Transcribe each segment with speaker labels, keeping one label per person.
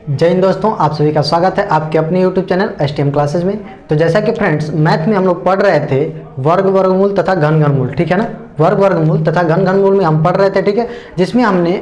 Speaker 1: जय हिंद दोस्तों, आप सभी का स्वागत है आपके अपने YouTube चैनल STM क्लासेज में। तो जैसा कि फ्रेंड्स मैथ में हम लोग पढ़ रहे थे वर्ग वर्गमूल तथा घन घनमूल, ठीक है ना। वर्ग वर्गमूल तथा घन घनमूल में हम पढ़ रहे थे, ठीक है, जिसमें हमने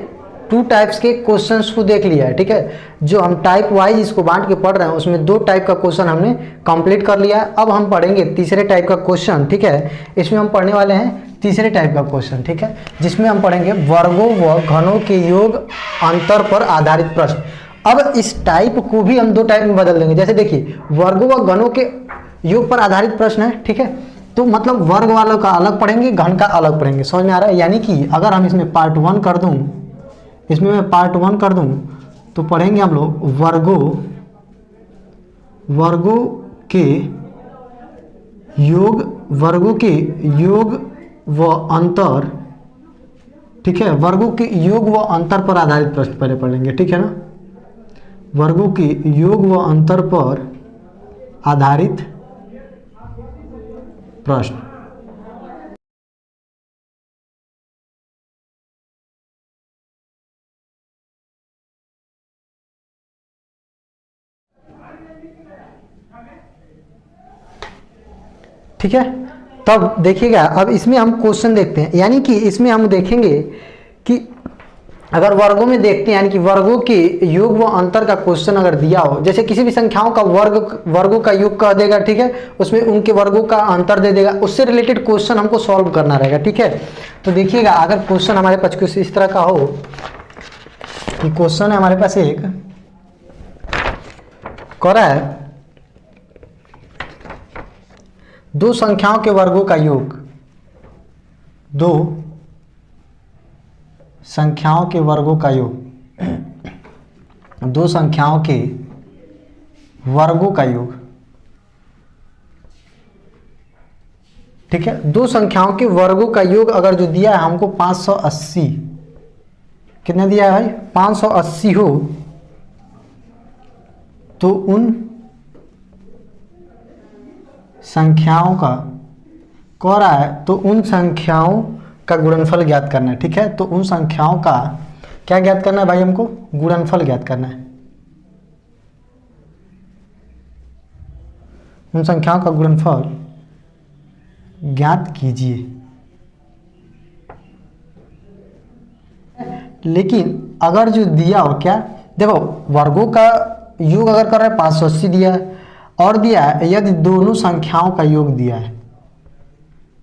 Speaker 1: 2 टाइप्स के क्वेश्चंस को देख लिया है, ठीक है। जो हम टाइप वाइज इसको बांट के पढ़ रहे हैं उसमें 2 टाइप का क्वेश्चन हमने कंप्लीट कर लिया। अब हम पढ़ेंगे तीसरे टाइप का क्वेश्चन, ठीक है। इसमें हम पढ़ने वाले हैं तीसरे टाइप का क्वेश्चन, ठीक है, जिसमें हम पढ़ेंगे वर्गों व घनों के योग अंतर पर आधारित प्रश्न। अब इस टाइप को भी हम 2 टाइप में बदल देंगे। जैसे देखिए, वर्गों व घनों के योग पर आधारित प्रश्न है, ठीक है। तो मतलब वर्ग वालों का अलग पढ़ेंगे, घन का अलग पढ़ेंगे। समझ में आ रहा है? यानी कि अगर हम इसमें पार्ट 1 कर दूं, इसमें मैं पार्ट 1 कर दूं तो पढ़ेंगे हम लोग वर्गों के योग व अंतर, ठीक है। वर्गों के योग व अंतर पर आधारित प्रश्न पहले पढ़ेंगे, ठीक है ना। वर्गों के योग व अंतर पर आधारित प्रश्न। ठीक है, तब देखिएगा, अब इसमें हम क्वेश्चन देखते हैं। यानी कि इसमें हम देखेंगे कि अगर वर्गों में देखते हैं, यानी कि वर्गों के योग व अंतर का क्वेश्चन अगर दिया हो, जैसे किसी भी संख्याओं का वर्गों का योग कह देगा, ठीक है, उसमें उनके वर्गों का अंतर दे देगा, उससे रिलेटेड क्वेश्चन हमको सॉल्व करना रहेगा, ठीक है। तो देखिएगा, अगर क्वेश्चन हमारे पास कुछ इस तरह का हो कि क्वेश्चन है हमारे पास एक कह रहा है 2 संख्याओं के वर्गों का योग, 2 संख्याओं के वर्गों का योग, 2 संख्याओं के वर्गों का योग, ठीक है। 2 संख्याओं के वर्गों का योग अगर जो दिया है हमको 580, कितना दिया है भाई? 580 हो तो उन संख्याओं का कह रहा है, तो उन संख्याओं का गुणनफल ज्ञात करना है, ठीक है। तो उन संख्याओं का क्या ज्ञात करना है भाई? हमको गुणनफल ज्ञात करना है। उन संख्याओं का गुणनफल ज्ञात कीजिए। लेकिन अगर जो दिया हो, क्या देखो, वर्गों का योग अगर कर रहा है 580 दिया है, और दिया है यदि दोनों संख्याओं का योग दिया है,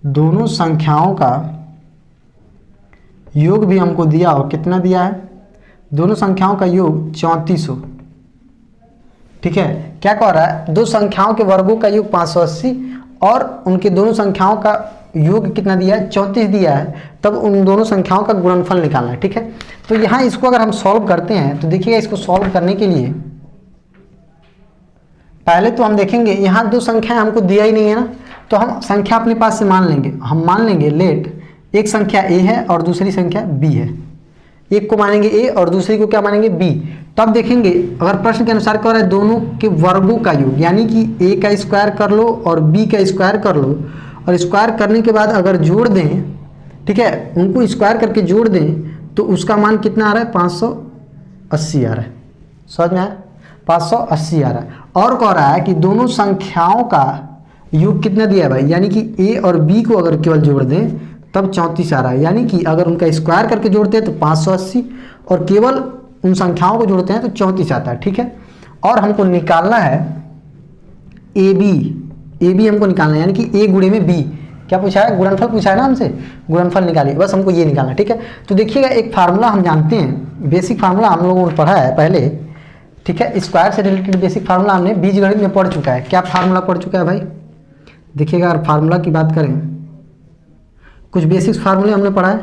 Speaker 1: दोनों संख्याओं का योग भी हमको दिया हो, कितना दिया है? दोनों संख्याओं का योग 34 हो, ठीक है। क्या कह रहा है? 2 संख्याओं के वर्गों का योग 580 और उनके दोनों संख्याओं का योग कितना दिया है? 34 दिया है। तब उन दोनों संख्याओं का गुणनफल निकालना है, ठीक है। तो यहाँ इसको अगर हम सॉल्व करते हैं तो देखिएगा, इसको सॉल्व करने के लिए पहले तो हम देखेंगे यहाँ 2 संख्याएं हमको दिया ही नहीं है ना, तो हम संख्या अपने पास से मान लेंगे। हम मान लेंगे लेट एक संख्या a है और दूसरी संख्या b है। एक को मानेंगे a और दूसरी को क्या मानेंगे? b। तब देखेंगे अगर प्रश्न के अनुसार कह रहा है दोनों के वर्गों का योग, यानी कि a का स्क्वायर कर लो और b का स्क्वायर कर लो, और स्क्वायर करने के बाद अगर जोड़ दें, ठीक है, उनको स्क्वायर करके जोड़ दें तो उसका मान कितना आ रहा है? 580 आ रहा है। समझ में आया? 580 आ रहा है। और कह रहा है कि दोनों संख्याओं का योग कितना दिया है भाई? यानी कि a और b को अगर केवल जोड़ दें तब 34 आ रहा है। यानी कि अगर उनका स्क्वायर करके जोड़ते हैं तो 580 और केवल उन संख्याओं को जोड़ते हैं तो 34 आता है, ठीक है। और हमको निकालना है ए बी हमको निकालना है, यानी कि a गुणे में b। क्या पूछा है? गुणनफल पूछा है ना हमसे, गुणनफल निकालिए, बस हमको ये निकालना है, ठीक है। तो देखिएगा, एक फार्मूला हम जानते हैं, बेसिक फार्मूला हम लोगों ने पढ़ा है पहले, ठीक है। स्क्वायर से रिलेटेड बेसिक फार्मूला हमने बीजगणित में पढ़ चुका है। क्या फार्मूला पढ़ चुका है भाई? देखिएगा, अगर फार्मूला की बात करें, कुछ बेसिक्स फार्मूले हमने पढ़ा है।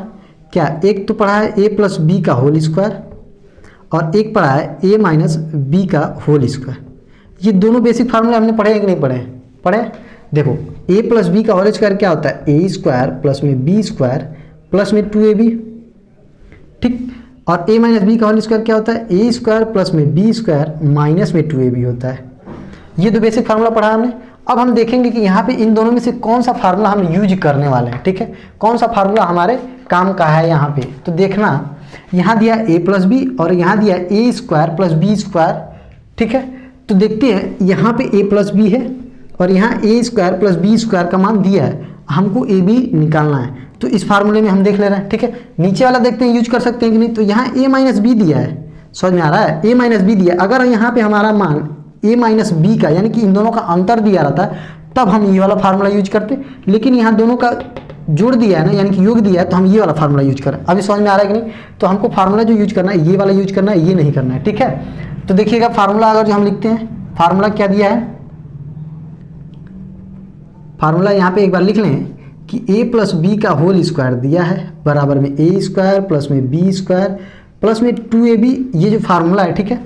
Speaker 1: क्या? एक तो पढ़ा है a प्लस बी का होल स्क्वायर, और एक पढ़ा है a माइनस बी का होल स्क्वायर। ये दोनों बेसिक फार्मूले हमने पढ़े हैं कि नहीं पढ़े? पढ़े। देखो, a प्लस बी का होल स्क्वायर क्या होता है? a स्क्वायर प्लस में b स्क्वायर प्लस में 2ab, ठीक। और a माइनस बी का होल स्क्वायर क्या होता है? a स्क्वायर प्लस में b स्क्वायर माइनस में 2ab होता है। ये 2 बेसिक फार्मूला पढ़ा हमने। अब हम देखेंगे कि यहाँ पे इन दोनों में से कौन सा फार्मूला हम यूज करने वाले हैं, ठीक है। कौन सा फार्मूला हमारे काम का है यहाँ पे, तो देखना यहाँ दिया a प्लस बी और यहाँ दिया a square plus B square ठीक है। तो देखते हैं यहाँ पे a प्लस बी है और यहाँ a square plus B square का मान दिया है, हमको ए बी निकालना है। तो इस फार्मूले में हम देख ले रहे हैं, ठीक है। नीचे वाला देखते हैं यूज कर सकते हैं कि नहीं। तो यहाँ a माइनस बी दिया है, समझ में आ रहा है, a माइनस बी दिया। अगर यहाँ पे हमारा मान a माइनस बी का यानी कि इन दोनों का अंतर दिया रहता तब हम ये वाला फार्मूला यूज करते, लेकिन यहाँ दोनों का जोड़ दिया है ना, यानी कि योग दिया है, तो हम ये वाला फार्मूला यूज करें। अभी समझ में आ रहा है कि नहीं। तो हमको फार्मूला जो यूज करना है ये वाला यूज करना है, ये नहीं करना है, ठीक है। तो देखिएगा फार्मूला अगर जो हम लिखते हैं, फार्मूला क्या दिया है, फार्मूला यहाँ पे एक बार लिख लें कि a प्लस बी का होल स्क्वायर दिया है बराबर में a स्क्वायर प्लस में b स्क्वायर प्लस में 2ab, ये जो फार्मूला है, ठीक है।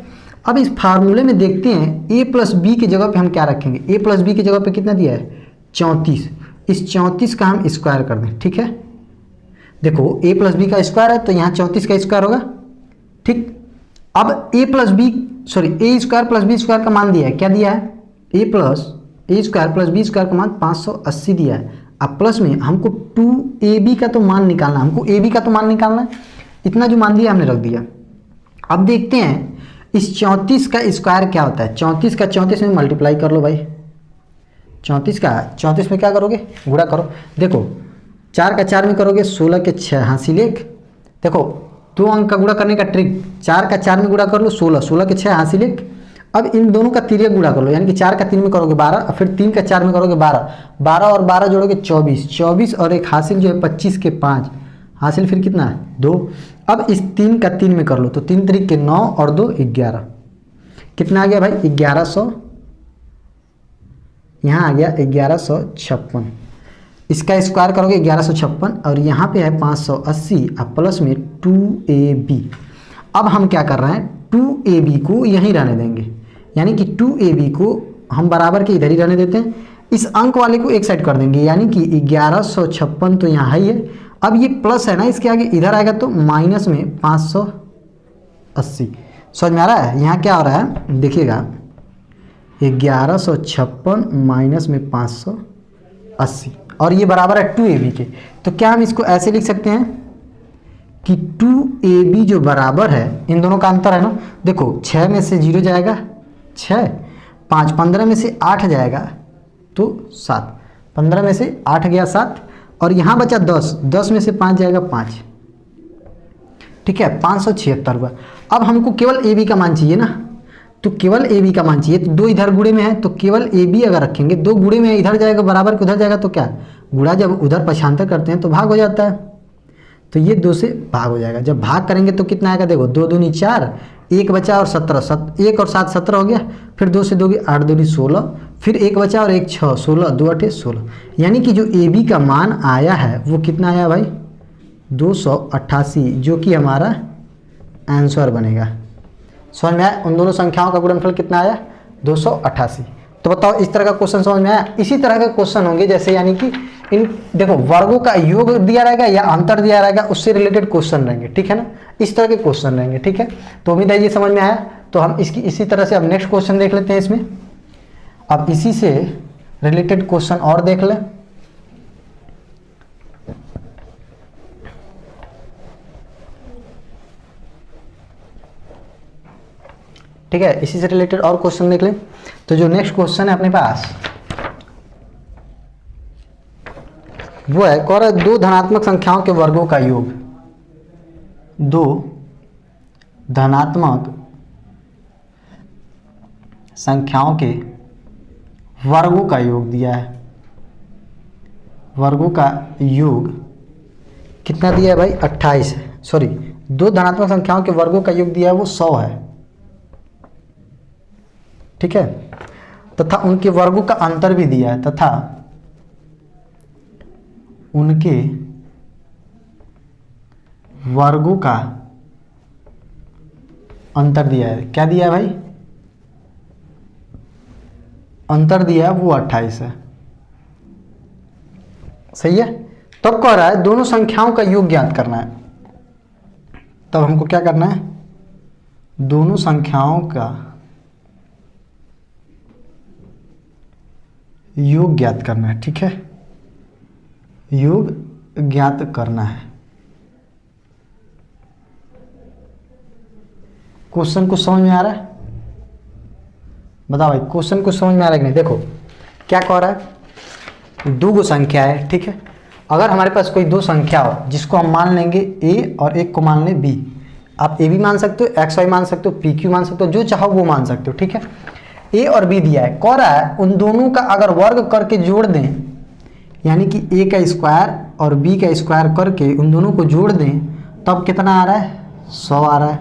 Speaker 1: अब इस फार्मूले में देखते हैं a प्लस बी की जगह पे हम क्या रखेंगे। a प्लस बी की जगह पे कितना दिया है, 34। इस 34 का हम स्क्वायर कर दें, ठीक है। देखो a प्लस बी का स्क्वायर है तो यहाँ 34 का स्क्वायर होगा, ठीक। अब a plus B a square plus B square का मान दिया है, क्या दिया है, a square plus B square का मान 580 दिया है। अब प्लस में हमको 2ab का तो मान निकालना है, हमको ab का तो मान निकालना है। इतना जो मान दिया हमने रख दिया। अब देखते हैं इस 34 का स्क्वायर क्या होता है। 34 का 34 में मल्टीप्लाई कर लो भाई, 34 का 34 में क्या करोगे, गुणा करो। देखो 4 का 4 में करोगे 16 के 6 हासिल 1। देखो 2 अंक का गुणा करने का ट्रिक, 4 का 4 में गुणा कर लो 16, 16 के 6 हासिल 1। अब इन दोनों का तिर्यक गुणा कर लो, यानी कि 4 का 3 में करोगे 12, फिर 3 का 4 में करोगे 12, 12 और 12 जोड़ोगे 24, 24 और एक हासिल जो है 25 के 5 हासिल, फिर कितना है 2। अब इस 3 का 3 में कर लो तो 3 तरीक के 9 और 2 11, कितना आ गया भाई 1100, यहाँ आ गया 1156। इसका स्क्वायर करोगे 1156 और यहाँ पे है 580 अब प्लस में 2ab। अब हम क्या कर रहे हैं, 2ab को यहीं रहने देंगे, यानी कि 2ab को हम बराबर के इधर ही रहने देते हैं। इस अंक वाले को एक साइड कर देंगे, यानी कि 1156 तो यहाँ ही है। अब ये प्लस है ना, इसके आगे इधर आएगा तो माइनस में 580। समझ में आ रहा है, यहाँ क्या हो रहा है देखिएगा, 1156 माइनस में 580 और ये बराबर है 2ab के। तो क्या हम इसको ऐसे लिख सकते हैं कि 2ab जो बराबर है, इन दोनों का अंतर है ना, देखो 6 में से 0 जाएगा 6, 5 15 में से 8 जाएगा तो 7, 15 में से 8 गया 7 और यहाँ बचा 10, 10 में से 5 जाएगा 5, ठीक है 576 हुआ। अब हमको केवल ab का मान चाहिए ना, तो केवल ab का मान चाहिए। तो 2 इधर गुणे में है तो केवल ab अगर रखेंगे, 2 गुणे में इधर जाएगा बराबर के उधर जाएगा तो क्या, गुणा जब उधर पक्षांतर करते हैं तो भाग हो जाता है, तो ये 2 से भाग हो जाएगा। जब भाग करेंगे तो कितना आएगा, देखो 2 दूनी 4, 1 बचा और 17, 1 और 7 17 हो गया, फिर 2 से 2 8 दूनी 16, फिर 1 बचा और 1 6, 16 2 8 16, यानी कि जो ab का मान आया है वो कितना आया भाई 288, जो कि हमारा आंसर बनेगा। समझ में आया, उन दोनों संख्याओं का गुणनफल कितना आया 288। तो बताओ इस तरह का क्वेश्चन समझ में आया। इसी तरह के क्वेश्चन होंगे जैसे, यानी कि इन देखो वर्गों का योग दिया रहेगा या अंतर दिया रहेगा, उससे रिलेटेड क्वेश्चन रहेंगे, ठीक है ना, इस तरह के क्वेश्चन रहेंगे, ठीक है। तो उम्मीद है ये समझ में आया। तो हम इसी तरह से अब नेक्स्ट क्वेश्चन देख लेते हैं इसमें। अब इसी से रिलेटेड क्वेश्चन और देख लें। ठीक है, इसी से रिलेटेड और क्वेश्चन देख लें। तो जो नेक्स्ट क्वेश्चन है अपने पास वो है, कह रहा है 2 धनात्मक संख्याओं के वर्गों का योग, 2 धनात्मक संख्याओं के वर्गों का योग दिया है। वर्गों का योग कितना दिया है भाई 28 है, सॉरी 2 धनात्मक संख्याओं के वर्गों का योग दिया है वो 100 है, ठीक है। तथा उनके वर्गों का अंतर भी दिया है, तथा उनके वर्गों का अंतर दिया है। क्या दिया है भाई, अंतर दिया है वो 28 है, सही है। तब कह रहा है दोनों संख्याओं का योग ज्ञात करना है। तब हमको क्या करना है, दोनों संख्याओं का योग ज्ञात करना है, ठीक है, योग ज्ञात करना है। क्वेश्चन को समझ में आ रहा है। बताओ भाई क्वेश्चन कुछ समझ में आ रहा है कि नहीं। देखो क्या कह रहा है, दो गो संख्या है, ठीक है। अगर हमारे पास कोई दो संख्या हो जिसको हम मान लेंगे a और एक को मान लें b, आप a भी मान सकते हो, xy मान सकते हो, pq मान सकते हो, जो चाहो वो मान सकते हो, ठीक है। a और b दिया है, कह रहा है उन दोनों का अगर वर्ग करके जोड़ दें, यानी कि a का स्क्वायर और b का स्क्वायर करके उन दोनों को जोड़ दें, तब कितना आ रहा है, 100 आ रहा है,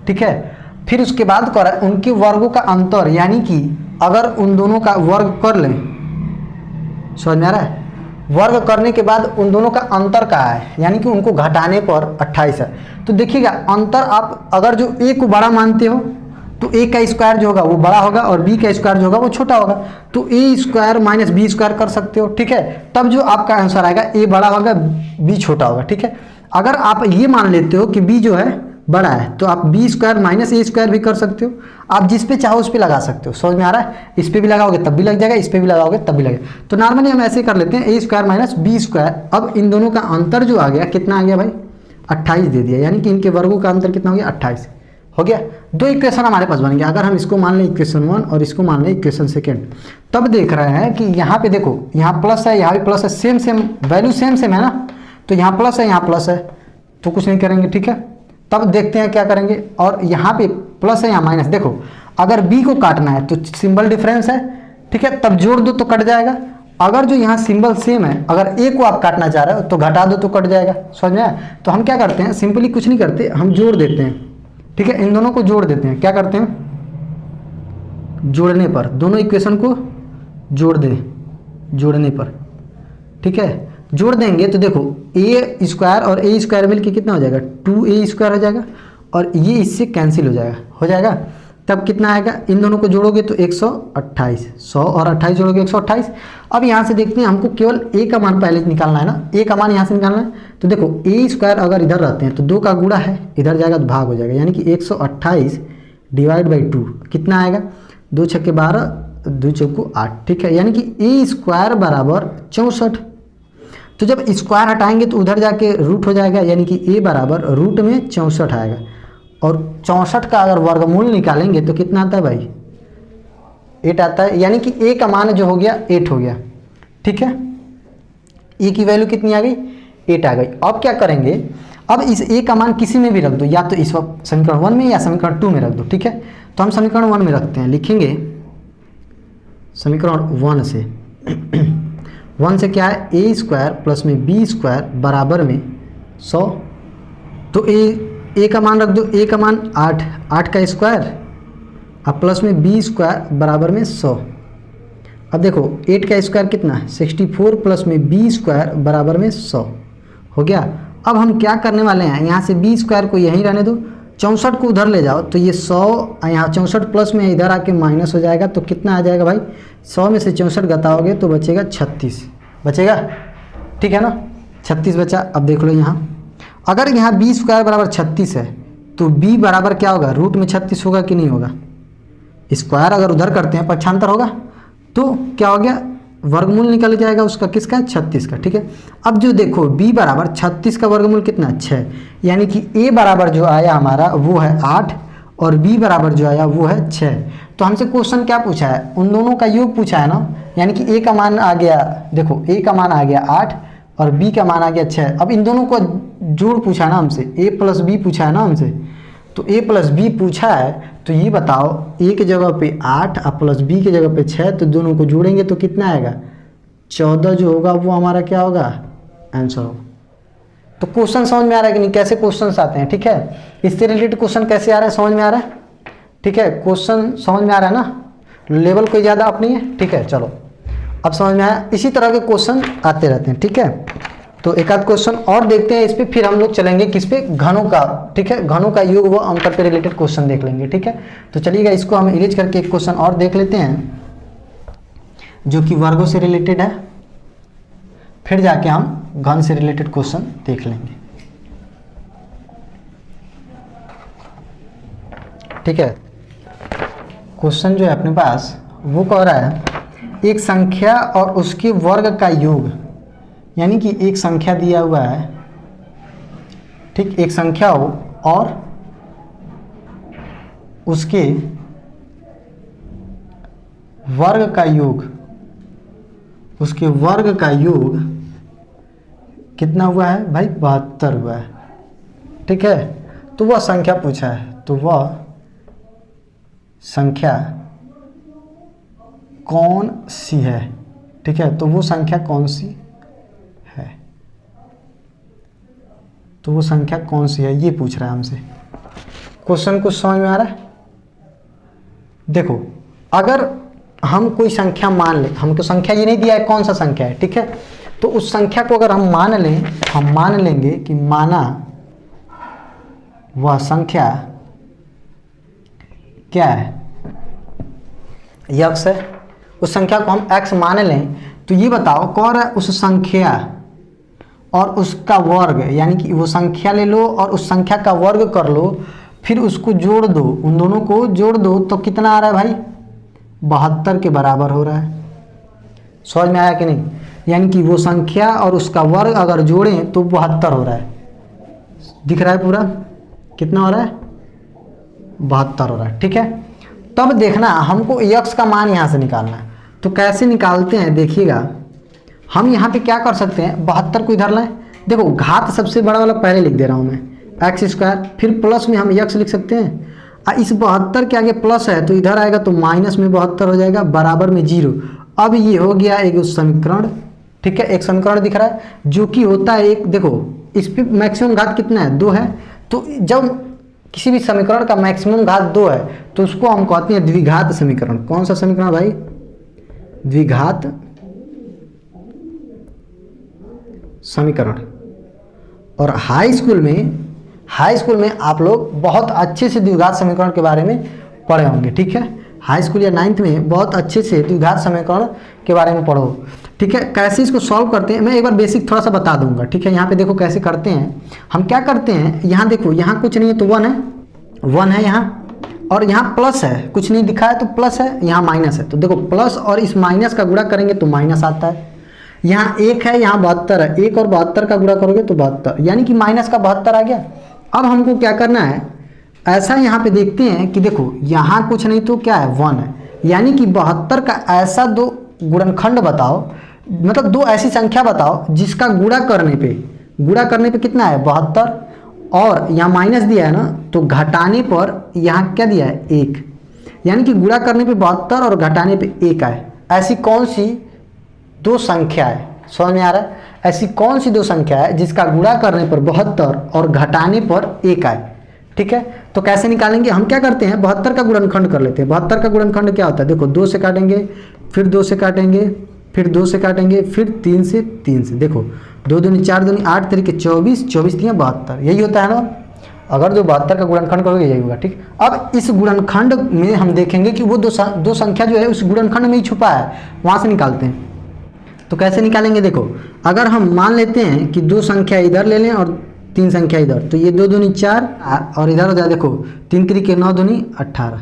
Speaker 1: ठीक है। फिर उसके बाद कह रहा है उनके वर्गों का अंतर, यानी कि अगर उन दोनों का वर्ग कर लें, समझ में आ रहा है, वर्ग करने के बाद उन दोनों का अंतर क्या है, यानी कि उनको घटाने पर 28 है। तो देखिएगा अंतर, आप अगर जो a को बड़ा मानते हो तो a का स्क्वायर जो होगा वो बड़ा होगा और b का स्क्वायर जो होगा वो छोटा होगा, तो a square minus B square कर सकते हो, ठीक है। तब जो आपका आंसर आएगा a बड़ा होगा b छोटा होगा, ठीक है। अगर आप ये मान लेते हो कि b जो है बड़ा है तो आप बी स्क्वायर माइनस ए स्क्वायर भी कर सकते हो, आप जिस पे चाहो उस पे लगा सकते हो, समझ में आ रहा है। इस पे भी लगाओगे तब भी लग जाएगा, इस पे भी लगाओगे तब भी लगेगा। तो नॉर्मली हम ऐसे कर लेते हैं, ए स्क्वायर माइनस बी स्क्वायर। अब इन दोनों का अंतर जो आ गया कितना आ गया भाई, 28 दे दिया, यानी कि इनके वर्गों का अंतर कितना हो गया, 28 हो गया। दो इक्वेशन हमारे पास बन गया। अगर हम इसको मान लें इक्वेशन 1 और इसको मान लें इक्वेशन 2, तब देख रहे हैं कि यहाँ पे देखो, यहाँ प्लस है, यहाँ भी प्लस है, same same value same same है ना, तो यहाँ प्लस है यहाँ प्लस है, तो कुछ नहीं करेंगे, ठीक है। तब देखते हैं क्या करेंगे, और यहाँ पे प्लस है यहाँ माइनस, देखो अगर b को काटना है तो सिंबल डिफरेंस है, ठीक है, तब जोड़ दो तो कट जाएगा। अगर जो यहाँ सिंबल सेम है, अगर a को आप काटना चाह रहे हो तो घटा दो तो कट जाएगा, समझ में आया। तो हम क्या करते हैं, सिंपली कुछ नहीं करते, हम जोड़ देते हैं, ठीक है, इन दोनों को जोड़ देते हैं। क्या करते हैं, जोड़ने पर, दोनों इक्वेशन को जोड़ दें, जोड़ने पर, ठीक है, जोड़ देंगे तो देखो a स्क्वायर और a स्क्वायर मिलके कितना हो जाएगा, 2a स्क्वायर हो जाएगा, और ये इससे कैंसिल हो जाएगा। तब कितना आएगा, इन दोनों को जोड़ोगे तो 128, 100 और 28 जोड़ोगे 128। अब यहाँ से देखते हैं, हमको केवल a का मान पहले निकालना है ना, a का मान यहाँ से निकालना है। तो देखो a स्क्वायर अगर इधर रहते हैं तो 2 का गुणा है, इधर जाएगा तो भाग हो जाएगा, यानी कि 128 डिवाइड बाई 2 कितना आएगा, 2 छक्के 12, 2 चौको 8, ठीक है, यानी कि a स्क्वायर बराबर 64। तो जब स्क्वायर हटाएंगे तो उधर जाके रूट हो जाएगा, यानी कि a बराबर रूट में 64 आएगा, और 64 का अगर वर्गमूल निकालेंगे तो कितना आता है भाई, 8 आता है, यानी कि a का मान जो हो गया 8 हो गया, ठीक है। a की वैल्यू कितनी आ गई, 8 आ गई। अब क्या करेंगे, अब इस a का मान किसी में भी रख दो, या तो इस समीकरण 1 में या समीकरण 2 में रख दो, ठीक है। तो हम समीकरण 1 में रखते हैं, लिखेंगे समीकरण 1 से 1 से क्या है, a स्क्वायर प्लस में b स्क्वायर बराबर में 100। तो a का मान रख दो, a का मान 8 का स्क्वायर अब प्लस में b स्क्वायर बराबर में 100। अब देखो 8 का स्क्वायर कितना है, 64 प्लस में b स्क्वायर बराबर में 100 हो गया। अब हम क्या करने वाले हैं, यहाँ से b स्क्वायर को यहीं रहने दो, 64 को उधर ले जाओ तो ये 100 यहाँ 64 प्लस में इधर आके माइनस हो जाएगा, तो कितना आ जाएगा भाई, 100 में से 64 घटाओगे तो बचेगा 36 बचेगा, ठीक है ना, 36 बचा। अब देख लो यहाँ, अगर यहाँ b स्क्वायर बराबर 36 है तो b बराबर क्या होगा, रूट में 36 होगा कि नहीं होगा, स्क्वायर अगर उधर करते हैं पक्षांतर होगा, तो क्या हो गया, वर्गमूल निकल जाएगा उसका, किसका, 36 का, ठीक है। अब जो देखो b बराबर 36 का वर्गमूल कितना, 6, यानी कि a बराबर जो आया हमारा वो है 8 और b बराबर जो आया वो है 6। तो हमसे क्वेश्चन क्या पूछा है, उन दोनों का योग पूछा है ना, यानी कि a का मान आ गया, देखो a का मान आ गया 8 और b का मान आ गया 6। अब इन दोनों को जोड़ पूछा है ना हमसे, a प्लस b पूछा है ना हमसे, तो a प्लस b पूछा है, तो ये बताओ a की जगह पे 8 और प्लस b की जगह पे 6, तो दोनों को जोड़ेंगे तो कितना आएगा, 14 जो होगा वो हमारा क्या होगा, आंसर होगा। तो क्वेश्चन समझ में आ रहा है कि नहीं, कैसे क्वेश्चंस आते हैं, ठीक है, इससे रिलेटेड क्वेश्चन कैसे आ रहा है, समझ में आ रहा है, ठीक है, क्वेश्चन समझ में आ रहा है ना, लेवल कोई ज़्यादा अप नहीं है, ठीक है। चलो अब समझ में आया, इसी तरह के क्वेश्चन आते रहते हैं, ठीक है। तो एक आध क्वेश्चन और देखते हैं इस पे, फिर हम लोग चलेंगे किस पे, घनों का, ठीक है, घनों का योग व अंतर पे रिलेटेड क्वेश्चन देख लेंगे, ठीक है। तो चलिएगा इसको हम इरेज करके एक क्वेश्चन और देख लेते हैं जो कि वर्गों से रिलेटेड है, फिर जाके हम घन से रिलेटेड क्वेश्चन देख लेंगे, ठीक है। क्वेश्चन जो है अपने पास वो कह रहा है, एक संख्या और उसके वर्ग का योग, यानी कि एक संख्या दिया हुआ है, ठीक, एक संख्या हो और उसके वर्ग का योग, उसके वर्ग का योग कितना हुआ है भाई? 72 हुआ है। ठीक है, तो वह संख्या पूछा है, तो वह संख्या कौन सी है? ठीक है, तो वो संख्या कौन सी है? तो वो संख्या कौन सी है ये पूछ रहा है हमसे। क्वेश्चन कुछ समझ में आ रहा है? देखो, अगर हम कोई संख्या मान लें, हमको संख्या ये नहीं दिया है कौन सा संख्या है, ठीक है, तो उस संख्या को अगर हम मान लें, हम मान लेंगे कि माना वह संख्या क्या है? यक्स है। उस संख्या को हम x मान लें, तो ये बताओ कौन है उस संख्या और उसका वर्ग, यानी कि वो संख्या ले लो और उस संख्या का वर्ग कर लो, फिर उसको जोड़ दो, उन दोनों को जोड़ दो, तो कितना आ रहा है भाई? 72 के बराबर हो रहा है। समझ में आया कि नहीं? यानी कि वो संख्या और उसका वर्ग अगर जोड़ें तो 72 हो रहा है। दिख रहा है पूरा? कितना हो रहा है? 72 हो रहा है। ठीक है, तब देखना हमको x का मान यहाँ से निकालना है। तो कैसे निकालते हैं देखिएगा, हम यहाँ पे क्या कर सकते हैं, 72 को इधर लाएं। देखो, घात सबसे बड़ा वाला पहले लिख दे रहा हूँ मैं, x², फिर प्लस में हम x लिख सकते हैं। इस 72 के आगे प्लस है तो इधर आएगा तो माइनस में 72 हो जाएगा, बराबर में 0। अब ये हो गया एक समीकरण। ठीक है, एक समीकरण दिख रहा है जो कि होता है एक, देखो इस पे मैक्सिमम घात कितना है? 2 है। तो जब किसी भी समीकरण का मैक्सिमम घात 2 है तो उसको हम कहते हैं द्विघात समीकरण। कौन सा समीकरण भाई? द्विघात समीकरण। और हाई स्कूल में आप लोग बहुत अच्छे से द्विघात समीकरण के बारे में पढ़े होंगे। ठीक है, हाई स्कूल या 9th में बहुत अच्छे से द्विघात समीकरण के बारे में पढ़ो। ठीक है, कैसे इसको सॉल्व करते हैं मैं एक बार बेसिक थोड़ा सा बता दूंगा। ठीक है, यहाँ पे देखो कैसे करते हैं। हम क्या करते हैं, यहाँ देखो, यहाँ कुछ नहीं है तो 1 है यहाँ, और यहाँ प्लस है, कुछ नहीं दिखा है तो प्लस है, यहाँ माइनस है। तो देखो, प्लस और इस माइनस का गुणा करेंगे तो माइनस आता है। यहाँ 1 है, यहाँ 72 है, 1 और 72 का गुणा करोगे तो 72, यानी कि माइनस का 72 आ गया। अब हमको क्या करना है, ऐसा यहाँ पे देखते हैं कि देखो यहाँ कुछ नहीं तो क्या है, 1 है, यानी कि 72 का ऐसा दो गुणनखंड बताओ, मतलब दो ऐसी संख्या बताओ जिसका गुणा करने पे कितना है, 72, और यहाँ माइनस दिया है ना, तो घटाने पर यहाँ क्या दिया है, 1, यानी कि गुणा करने पे 72 और घटाने पे 1 आए। ऐसी कौन सी दो संख्या है? समझ में आ रहा है? ऐसी कौन सी दो संख्या है जिसका गुणा करने पर 72 और घटाने पर 1 आए? ठीक है, तो कैसे निकालेंगे, हम क्या करते हैं, 72 का गुणनखंड कर लेते हैं। 72 का गुणनखंड क्या होता है, देखो 2 से काटेंगे, फिर 2 से काटेंगे, फिर 2 से काटेंगे, फिर 3 से, देखो 2 दूनी 4 दूनी 8 तरीके 24, 24 दिया 72, यही होता है ना। अगर जो 72 का गुणनखंड करोगे यही होगा। ठीक, अब इस गुणनखंड में हम देखेंगे कि वो दो संख्या जो है उस गुणनखंड में ही छुपा है, वहाँ से निकालते हैं। तो कैसे निकालेंगे, देखो अगर हम मान लेते हैं कि 2 संख्या इधर ले लें और 3 संख्या इधर, तो ये 2 दूनी 4 और इधर हो जाए, देखो 3 तरीके 9 दूनी 18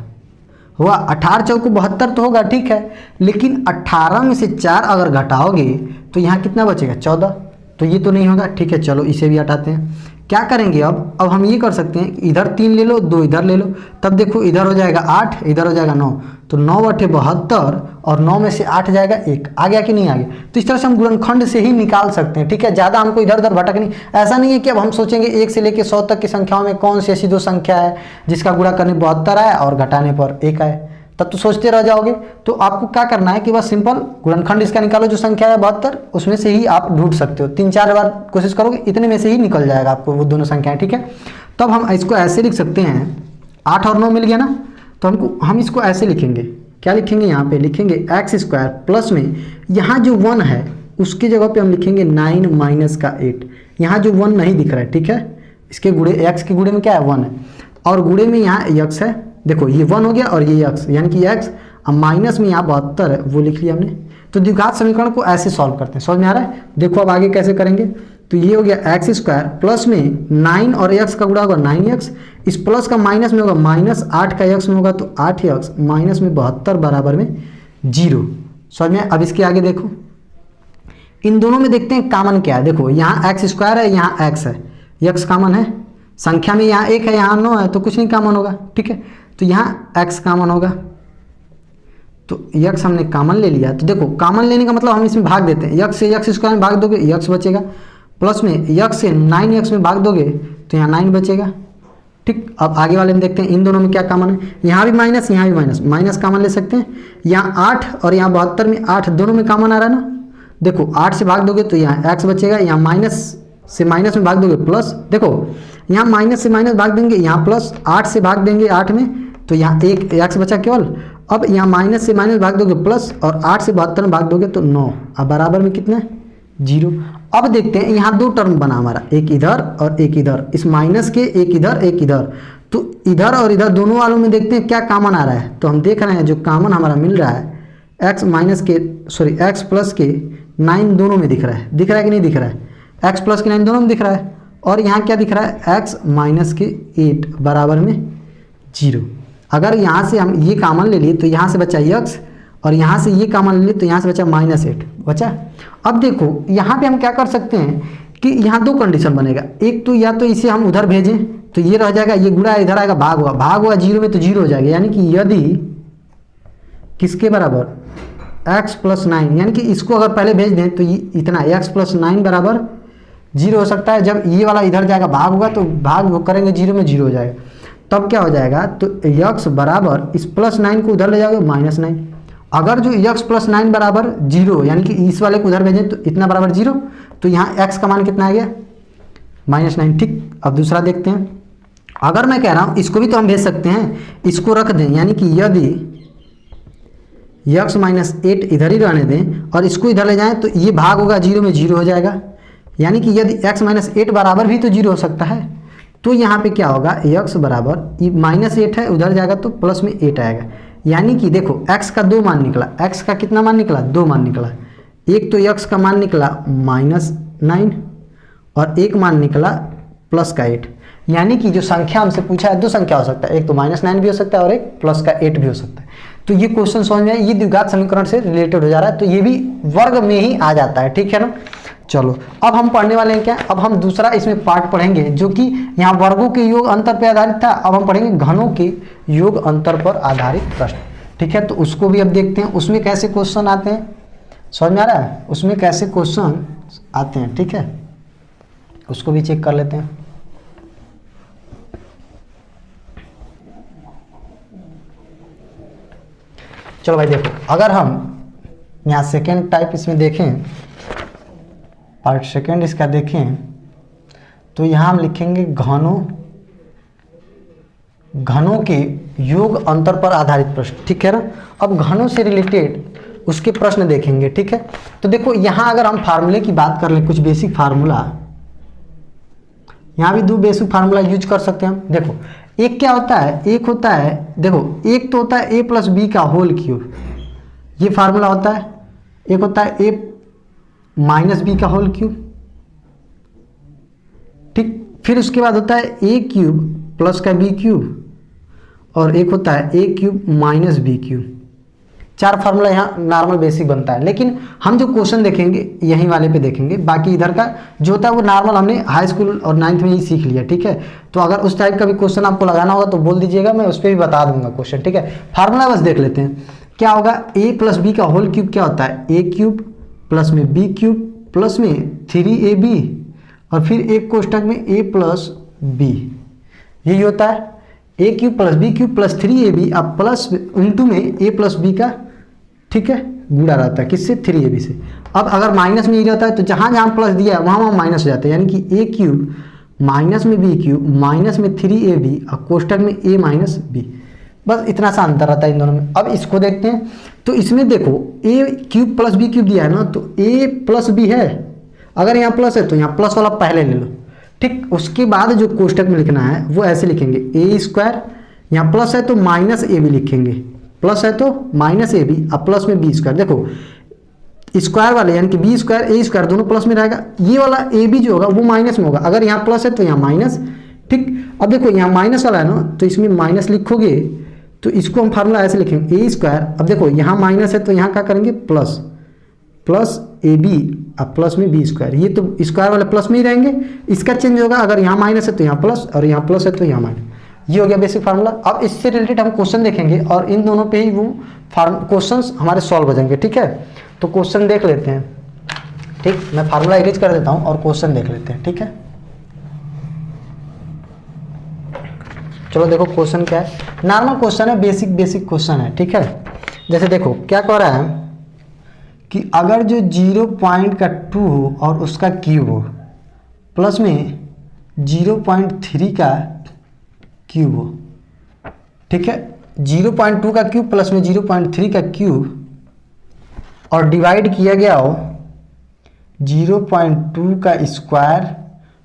Speaker 1: हुआ, 18 चौको 72 तो होगा। ठीक है, लेकिन 18 में से 4 अगर घटाओगे तो यहाँ कितना बचेगा, 14, तो ये तो नहीं होगा। ठीक है, चलो इसे भी हटाते हैं। क्या करेंगे अब हम ये कर सकते हैं, इधर 3 ले लो, 2 इधर ले लो, तब देखो इधर हो जाएगा 8, इधर हो जाएगा 9, तो 9 × 8 = 72 और 9 में से 8 जाएगा 1, आ गया कि नहीं आ गया? तो इस तरह से हम गुणनखंड से ही निकाल सकते हैं। ठीक है, ज़्यादा हमको इधर उधर भटक नहीं, ऐसा नहीं है कि अब हम सोचेंगे 1 से लेकर 100 तक की संख्याओं में कौन सी ऐसी दो संख्या है जिसका गुणा करने 72 आए और घटाने पर 1 आए, तब तो सोचते रह जाओगे। तो आपको क्या करना है कि बस सिंपल गुणनखंड इसका निकालो, जो संख्या है 72, उसमें से ही आप ढूंढ सकते हो। 3-4 बार कोशिश करोगे, इतने में से ही निकल जाएगा आपको वो दोनों संख्याएं। ठीक है, तब हम इसको ऐसे लिख सकते हैं, 8 और 9 मिल गया ना, तो हम इसको ऐसे लिखेंगे, क्या लिखेंगे, यहाँ पे लिखेंगे x² प्लस में यहाँ जो 1 है उसकी जगह पे हम लिखेंगे 9 - का 8। यहाँ जो 1 नहीं दिख रहा है, ठीक है, इसके गुणे, x के गुणे में क्या है, 1 है, और गुणे में यहाँ x है। देखो ये 1 हो गया और ये x, यानी कि x, अब माइनस में यहाँ 72 है, वो लिख लिया हमने। तो द्विघात समीकरण को ऐसे सॉल्व करते हैं। समझ में आ रहा है? देखो अब आगे कैसे करेंगे, तो ये हो गया x² प्लस में 9 और x का गुणा होगा 9x, इस प्लस का माइनस में होगा -8 का x में होगा तो 8x, माइनस में 72 बराबर में 0। समझ में? अब इसके आगे देखो, इन दोनों में देखते हैं कॉमन क्या है। देखो यहाँ x² है, यहाँ x है, x कॉमन है, संख्या में यहाँ 1 है, यहाँ 9 है, तो कुछ नहीं कॉमन होगा। ठीक है, तो यहाँ x कॉमन होगा, तो यक्स हमने कॉमन ले लिया, तो देखो कॉमन लेने का मतलब हम इसमें भाग देते हैं, यक्स से यक्स स्क्वायर में भाग दोगे यक्स बचेगा, प्लस में यक्स से 9x में भाग दोगे तो यहाँ 9 बचेगा। ठीक, अब आगे वाले में देखते हैं इन दोनों में क्या कॉमन है, यहाँ भी माइनस यहाँ भी माइनस, माइनस कॉमन ले सकते हैं, यहाँ 8 और यहाँ 72 में 8 दोनों में कॉमन आ रहा है ना, देखो 8 से भाग दोगे तो यहाँ x बचेगा, यहाँ माइनस से माइनस में भाग दोगे प्लस, देखो यहाँ माइनस से माइनस भाग देंगे यहाँ प्लस, 8 से भाग देंगे 8 में तो यहाँ एक x बचा केवल, अब यहाँ माइनस से माइनस भाग दोगे प्लस और 8 से 72 में भाग दोगे तो 9, अब बराबर में कितना 0। अब देखते हैं यहाँ दो टर्म बना हमारा, एक इधर और एक इधर, इस माइनस के एक इधर एक इधर, तो इधर और इधर दोनों वालों में देखते हैं क्या कॉमन आ रहा है, तो हम देख रहे हैं जो कॉमन हमारा मिल रहा है x प्लस के 9 दोनों में दिख रहा है कि नहीं दिख रहा है, x प्लस के 9 दोनों में दिख रहा है, और यहाँ क्या दिख रहा है x माइनस के 8 बराबर में 0। अगर यहाँ से हम ये कॉमन ले लिए तो यहाँ से बचा x और यहाँ से ये कॉमन ले लिए तो यहाँ से बचा -8 बचा। अब देखो यहाँ पे हम क्या कर सकते हैं कि यहाँ दो कंडीशन बनेगा, एक तो या तो इसे हम उधर भेजें तो ये रह जाएगा, ये गुणा इधर आएगा, भाग हुआ 0 में तो 0 हो जाएगा, यानी कि यदि किसके बराबर x प्लस 9, यानी कि इसको अगर पहले भेज दें तो ये इतना x प्लस 9 बराबर 0 हो सकता है, जब ये वाला इधर जाएगा भाग होगा तो भाग वो करेंगे 0 में 0 हो जाएगा, तब क्या हो जाएगा तो x बराबर इस प्लस 9 को उधर ले जाओगे -9, अगर जो x प्लस 9 बराबर 0 यानी कि इस वाले को उधर भेजें तो इतना बराबर 0, तो यहाँ x का मान कितना आ गया -9। ठीक, अब दूसरा देखते हैं, अगर मैं कह रहा हूँ इसको भी तो हम भेज सकते हैं, इसको रख दें, यानी कि यदि x -8 इधर ही रहने दें और इसको इधर ले जाएं तो ये भाग होगा 0 में 0 हो जाएगा, यानी कि यदि x -8 बराबर भी तो 0 हो सकता है, तो यहाँ पे क्या होगा x बराबर -8 है उधर जाएगा तो प्लस में 8 आएगा, यानी कि देखो x का 2 मान निकला, x का कितना मान निकला 2 मान निकला, एक तो x का मान निकला -9 और एक मान निकला प्लस का 8, यानी कि जो संख्या हमसे पूछा है दो संख्या हो सकता है, एक तो -9 भी हो सकता है और एक प्लस का 8 भी हो सकता है। तो ये क्वेश्चन समझ में, ये द्विघात समीकरण से रिलेटेड हो जा रहा है, तो ये भी वर्ग में ही आ जाता है, ठीक है ना। चलो अब हम पढ़ने वाले हैं क्या, अब हम दूसरा इसमें पार्ट पढ़ेंगे जो कि यहाँ वर्गों के योग अंतर पर आधारित था, अब हम पढ़ेंगे घनों के योग अंतर पर आधारित प्रश्न, ठीक है। तो उसको भी अब देखते हैं उसमें कैसे क्वेश्चन आते हैं, समझ में आ रहा है उसमें कैसे क्वेश्चन आते हैं, ठीक है, उसको भी चेक कर लेते हैं। चलो भाई देखो, अगर हम यहाँ सेकेंड टाइप इसमें देखें, पार्ट सेकेंड इसका देखें, तो यहाँ हम लिखेंगे घनों के योग अंतर पर आधारित प्रश्न, ठीक है ना। अब घनों से रिलेटेड उसके प्रश्न देखेंगे, ठीक है। तो देखो यहाँ अगर हम फार्मूले की बात कर लें, कुछ बेसिक फार्मूला, यहाँ भी दो बेसिक फार्मूला यूज कर सकते हैं हम। देखो एक क्या होता है, एक होता है, देखो एक तो होता है a प्लस बी का होल क्यूब, ये फार्मूला होता है, एक होता है a माइनस बी का होल क्यूब, ठीक। फिर उसके बाद होता है a क्यूब प्लस का b क्यूब, और एक होता है a cube minus B cube. चार फार्मूला यहाँ नॉर्मल बेसिक बनता है, लेकिन हम जो क्वेश्चन देखेंगे यहीं वाले पे देखेंगे, बाकी इधर का जो होता है वो नॉर्मल हमने हाई स्कूल और 9th में ही सीख लिया, ठीक है। तो अगर उस टाइप का भी क्वेश्चन आपको लगाना होगा तो बोल दीजिएगा, मैं उस पर भी बता दूंगा क्वेश्चन, ठीक है। फार्मूला बस देख लेते हैं क्या होगा, a प्लस बी का होल क्यूब क्या होता है, a क्यूब प्लस में b क्यूब प्लस में 3ab और फिर एक कोष्टक में a प्लस b, यही होता है a cube plus b cube plus 3ab, अब प्लस इंटू में a प्लस b का, ठीक है, गुणा रहता है किससे 3ab से। अब अगर माइनस में ही रहता है तो जहाँ जहाँ प्लस दिया है वहाँ माइनस हो जाता है, यानी कि a क्यूब माइनस में b क्यूब माइनस में 3ab और कोष्टक में a माइनस b, बस इतना सा अंतर रहता है इन दोनों में। अब इसको देखते हैं, तो इसमें देखो a cube plus b cube दिया है ना, तो a प्लस b है, अगर यहाँ प्लस है तो यहाँ प्लस वाला पहले ले लो, ठीक। उसके बाद जो कोष्टक में लिखना है वो ऐसे लिखेंगे a स्क्वायर, यहाँ प्लस है तो माइनस ab लिखेंगे, प्लस है तो माइनस ए बी, अब प्लस में बी स्क्वायर, देखो स्क्वायर वाले यानी कि बी स्क्वायर ए स्क्वायर दोनों प्लस में रहेगा, ये वाला ए बी जो होगा वो माइनस में होगा, अगर यहाँ प्लस है तो यहाँ माइनस, ठीक। अब देखो यहाँ माइनस वाला है ना, तो इसमें माइनस लिखोगे तो इसको हम फार्मूला ऐसे लिखेंगे ए स्क्वायर, अब देखो यहाँ माइनस है तो यहाँ क्या करेंगे प्लस, प्लस ए बी अब प्लस में बी स्क्वायर, ये तो स्क्वायर वाले प्लस में ही रहेंगे, इसका चेंज होगा, अगर यहाँ माइनस है तो यहाँ प्लस और यहाँ प्लस है तो यहाँ माइनस, ये हो गया बेसिक फार्मूला। अब इससे रिलेटेड हम क्वेश्चन देखेंगे और इन दोनों पे ही वो क्वेश्चंस हमारे सॉल्व हो जाएंगे। ठीक है, तो क्वेश्चन देख लेते हैं। ठीक, मैं फार्मूला इरेज कर देता हूँ और क्वेश्चन देख लेते हैं। ठीक है, चलो देखो क्वेश्चन क्या है। नॉर्मल क्वेश्चन है, बेसिक क्वेश्चन है। ठीक है, जैसे देखो क्या कह रहा है कि अगर जो 0.2 हो और उसका क्यूब हो प्लस में 0.3 का क्यूब हो। ठीक है, 0.2 का क्यूब प्लस में 0.3 का क्यूब और डिवाइड किया गया हो 0.2 का स्क्वायर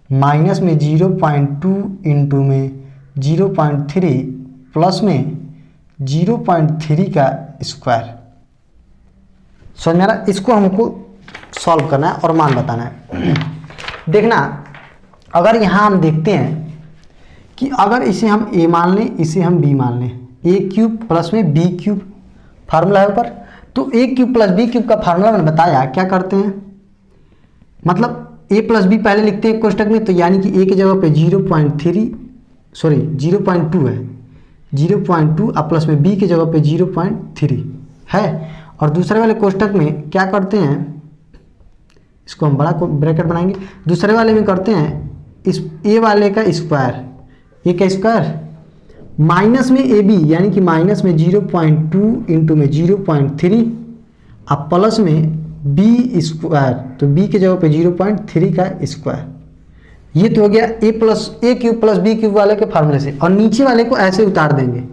Speaker 1: माइनस में 0.2 इंटू में 0.3 प्लस में 0.3 का स्क्वायर। समझ में आ रहा? इसको हमको सॉल्व करना है और मान बताना है। देखना, अगर यहाँ हम देखते हैं कि अगर इसे हम a मान लें, इसे हम b मान लें, a क्यूब प्लस में b क्यूब फार्मूला है ऊपर, तो a cube plus b cube का फार्मूला मैंने बताया क्या करते हैं, मतलब a प्लस b पहले लिखते हैं कोष्टक में, तो यानी कि a की जगह पे 0.2 है, 0.2 और प्लस में b की जगह पे 0.3 है। और दूसरे वाले कोष्टक में क्या करते हैं, इसको हम बड़ा ब्रैकेट बनाएंगे, दूसरे वाले में करते हैं इस a वाले का स्क्वायर, a का स्क्वायर माइनस में ab यानी कि माइनस में 0.2 इंटू में 0.3 और प्लस में b स्क्वायर, तो b की जगह पे 0.3 का स्क्वायर। ये तो हो गया a cube plus b cube वाले के फार्मूले से, और नीचे वाले को ऐसे उतार देंगे।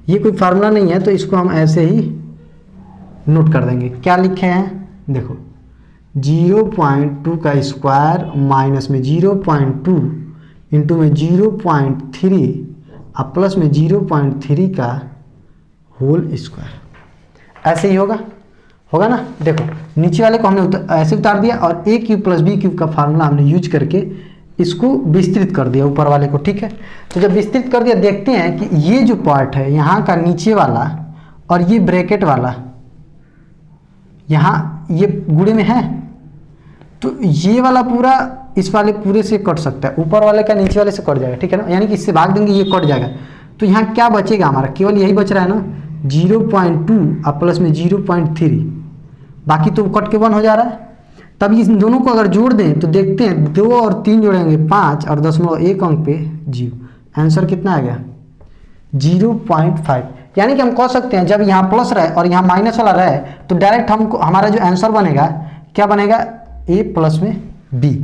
Speaker 1: ये कोई फार्मूला नहीं है तो इसको हम ऐसे ही नोट कर देंगे। क्या लिखे हैं, देखो 0.2 का स्क्वायर माइनस में 0.2 इंटू में 0.3 और प्लस में 0.3 का होल स्क्वायर। ऐसे ही होगा ना। देखो नीचे वाले को हमने ऐसे उतार दिया और a cube plus b cube का फार्मूला हमने यूज करके इसको विस्तृत कर दिया ऊपर वाले को। ठीक है, तो जब विस्तृत कर दिया देखते हैं कि ये जो पार्ट है यहाँ का नीचे वाला और ये ब्रैकेट वाला यहाँ ये गुणे में है, तो ये वाला पूरा इस वाले पूरे से कट सकता है, ऊपर वाले का नीचे वाले से कट जाएगा। ठीक है ना, यानी कि इससे भाग देंगे ये कट जाएगा। तो यहाँ क्या बचेगा हमारा, केवल यही बच रहा है ना 0.2 और प्लस में 0.3, बाकी तो कट के 1 हो जा रहा है। तब इन दोनों को अगर जोड़ दें तो देखते हैं 2 और 3 जोड़ेंगे 5 और 0.1 अंक पे 0। आंसर कितना आ गया 0.5। यानी कि हम कह सकते हैं जब यहाँ प्लस रहे और यहाँ माइनस वाला रहे तो डायरेक्ट हमको हमारा जो आंसर बनेगा क्या बनेगा, a प्लस में b।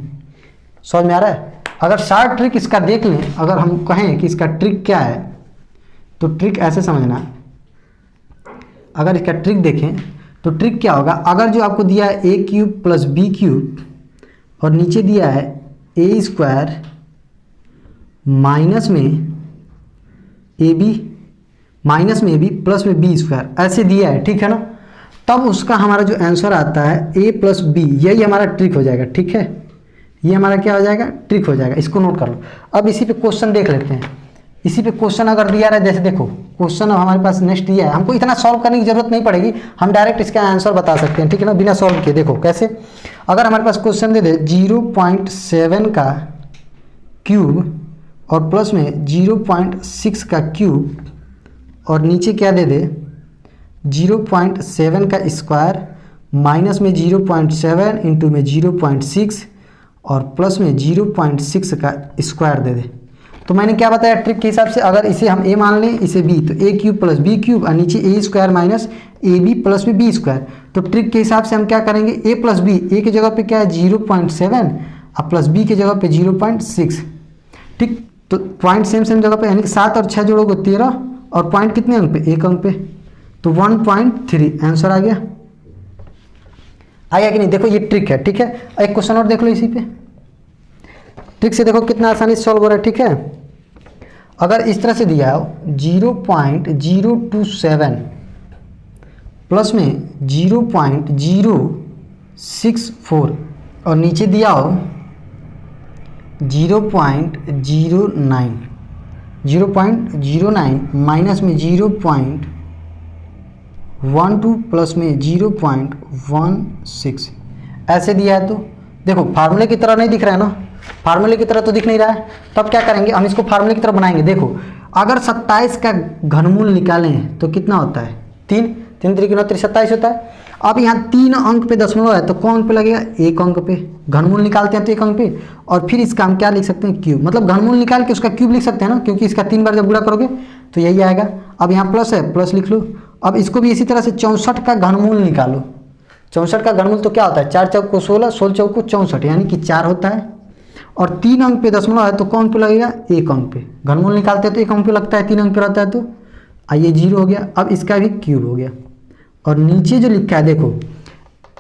Speaker 1: समझ में आ रहा है? अगर शार्ट ट्रिक इसका देख लें, अगर हम कहें कि इसका ट्रिक क्या है तो ट्रिक ऐसे समझना। अगर इसका ट्रिक देखें तो ट्रिक क्या होगा, अगर जो आपको दिया है a cube plus b cube और नीचे दिया है a स्क्वायर माइनस में ab प्लस में b स्क्वायर ऐसे दिया है। ठीक है ना, तब उसका हमारा जो आंसर आता है a प्लस b, यही हमारा ट्रिक हो जाएगा। ठीक है, ये हमारा क्या हो जाएगा, ट्रिक हो जाएगा। इसको नोट कर लो। अब इसी पे क्वेश्चन देख लेते हैं। इसी पे क्वेश्चन अगर दिया रहा है, जैसे देखो क्वेश्चन हमारे पास नेक्स्ट दिया है, हमको इतना सॉल्व करने की जरूरत नहीं पड़ेगी, हम डायरेक्ट इसका आंसर बता सकते हैं। ठीक है ना, बिना सॉल्व किए। देखो कैसे, अगर हमारे पास क्वेश्चन दे दे 0.7 का क्यूब और प्लस में 0.6 का क्यूब और नीचे क्या दे दे 0.7 का स्क्वायर माइनस में 0.7 इंटू में 0.6 और प्लस में 0.6 का स्क्वायर दे दे, तो मैंने क्या बताया ट्रिक के हिसाब से, अगर इसे हम a मान लें इसे b, तो a cube plus b cube और नीचे a square minus ab plus में b स्क्वायर। तो ट्रिक के हिसाब से हम क्या करेंगे, a प्लस b, a की जगह पे क्या है 0.7 और प्लस b की जगह पे 0.6। ठीक, तो पॉइंट सेम जगह पे, यानी कि 7 और 6 जोड़ोगे 13 और पॉइंट कितने अंक पे, 1 अंक पे, तो 1.3 आंसर आ गया कि नहीं। देखो ये ट्रिक है। ठीक है, एक क्वेश्चन और देख लो इसी पे, ट्रिक से देखो कितना आसानी से सॉल्व हो रहा है। ठीक है, अगर इस तरह से दिया हो 0.027 प्लस में 0.064 और नीचे दिया हो 0.09 माइनस में 0.12 प्लस में 0.16 ऐसे दिया है, तो देखो फार्मूले की तरह नहीं दिख रहा है ना, फार्मूले की तरह तो दिख नहीं रहा है। तब क्या करेंगे, हम इसको फार्मूले की तरह बनाएंगे। देखो अगर 27 का घनमूल निकालें तो कितना होता है 3, 3 3 9 27 होता है। अब यहाँ 3 अंक पे दशमलव है तो कौन अंक पे लगेगा, 1 अंक पे। घनमूल निकालते हैं तो 1 अंक पे, और फिर इसका हम क्या लिख सकते हैं, क्यूब, मतलब घनमूल निकाल के उसका क्यूब लिख सकते हैं ना, क्योंकि इसका 3 बार जब गुणा करोगे तो यही आएगा। अब यहाँ प्लस है, प्लस लिख लो। अब इसको भी इसी तरह से 64 का घनमूल निकालो। 64 का घनमूल तो क्या होता है, 4 चौक को 16, 16 चौक को 64, यानी कि 4 होता है। और 3 अंक पे दशमलव है तो कौन पे लगेगा, 1 अंक पे। घनमूल निकालते हैं तो 1 अंक पे लगता है, 3 अंक पे रहता है तो ये 0 हो गया। अब इसका भी क्यूब हो गया। और नीचे जो लिखा है देखो,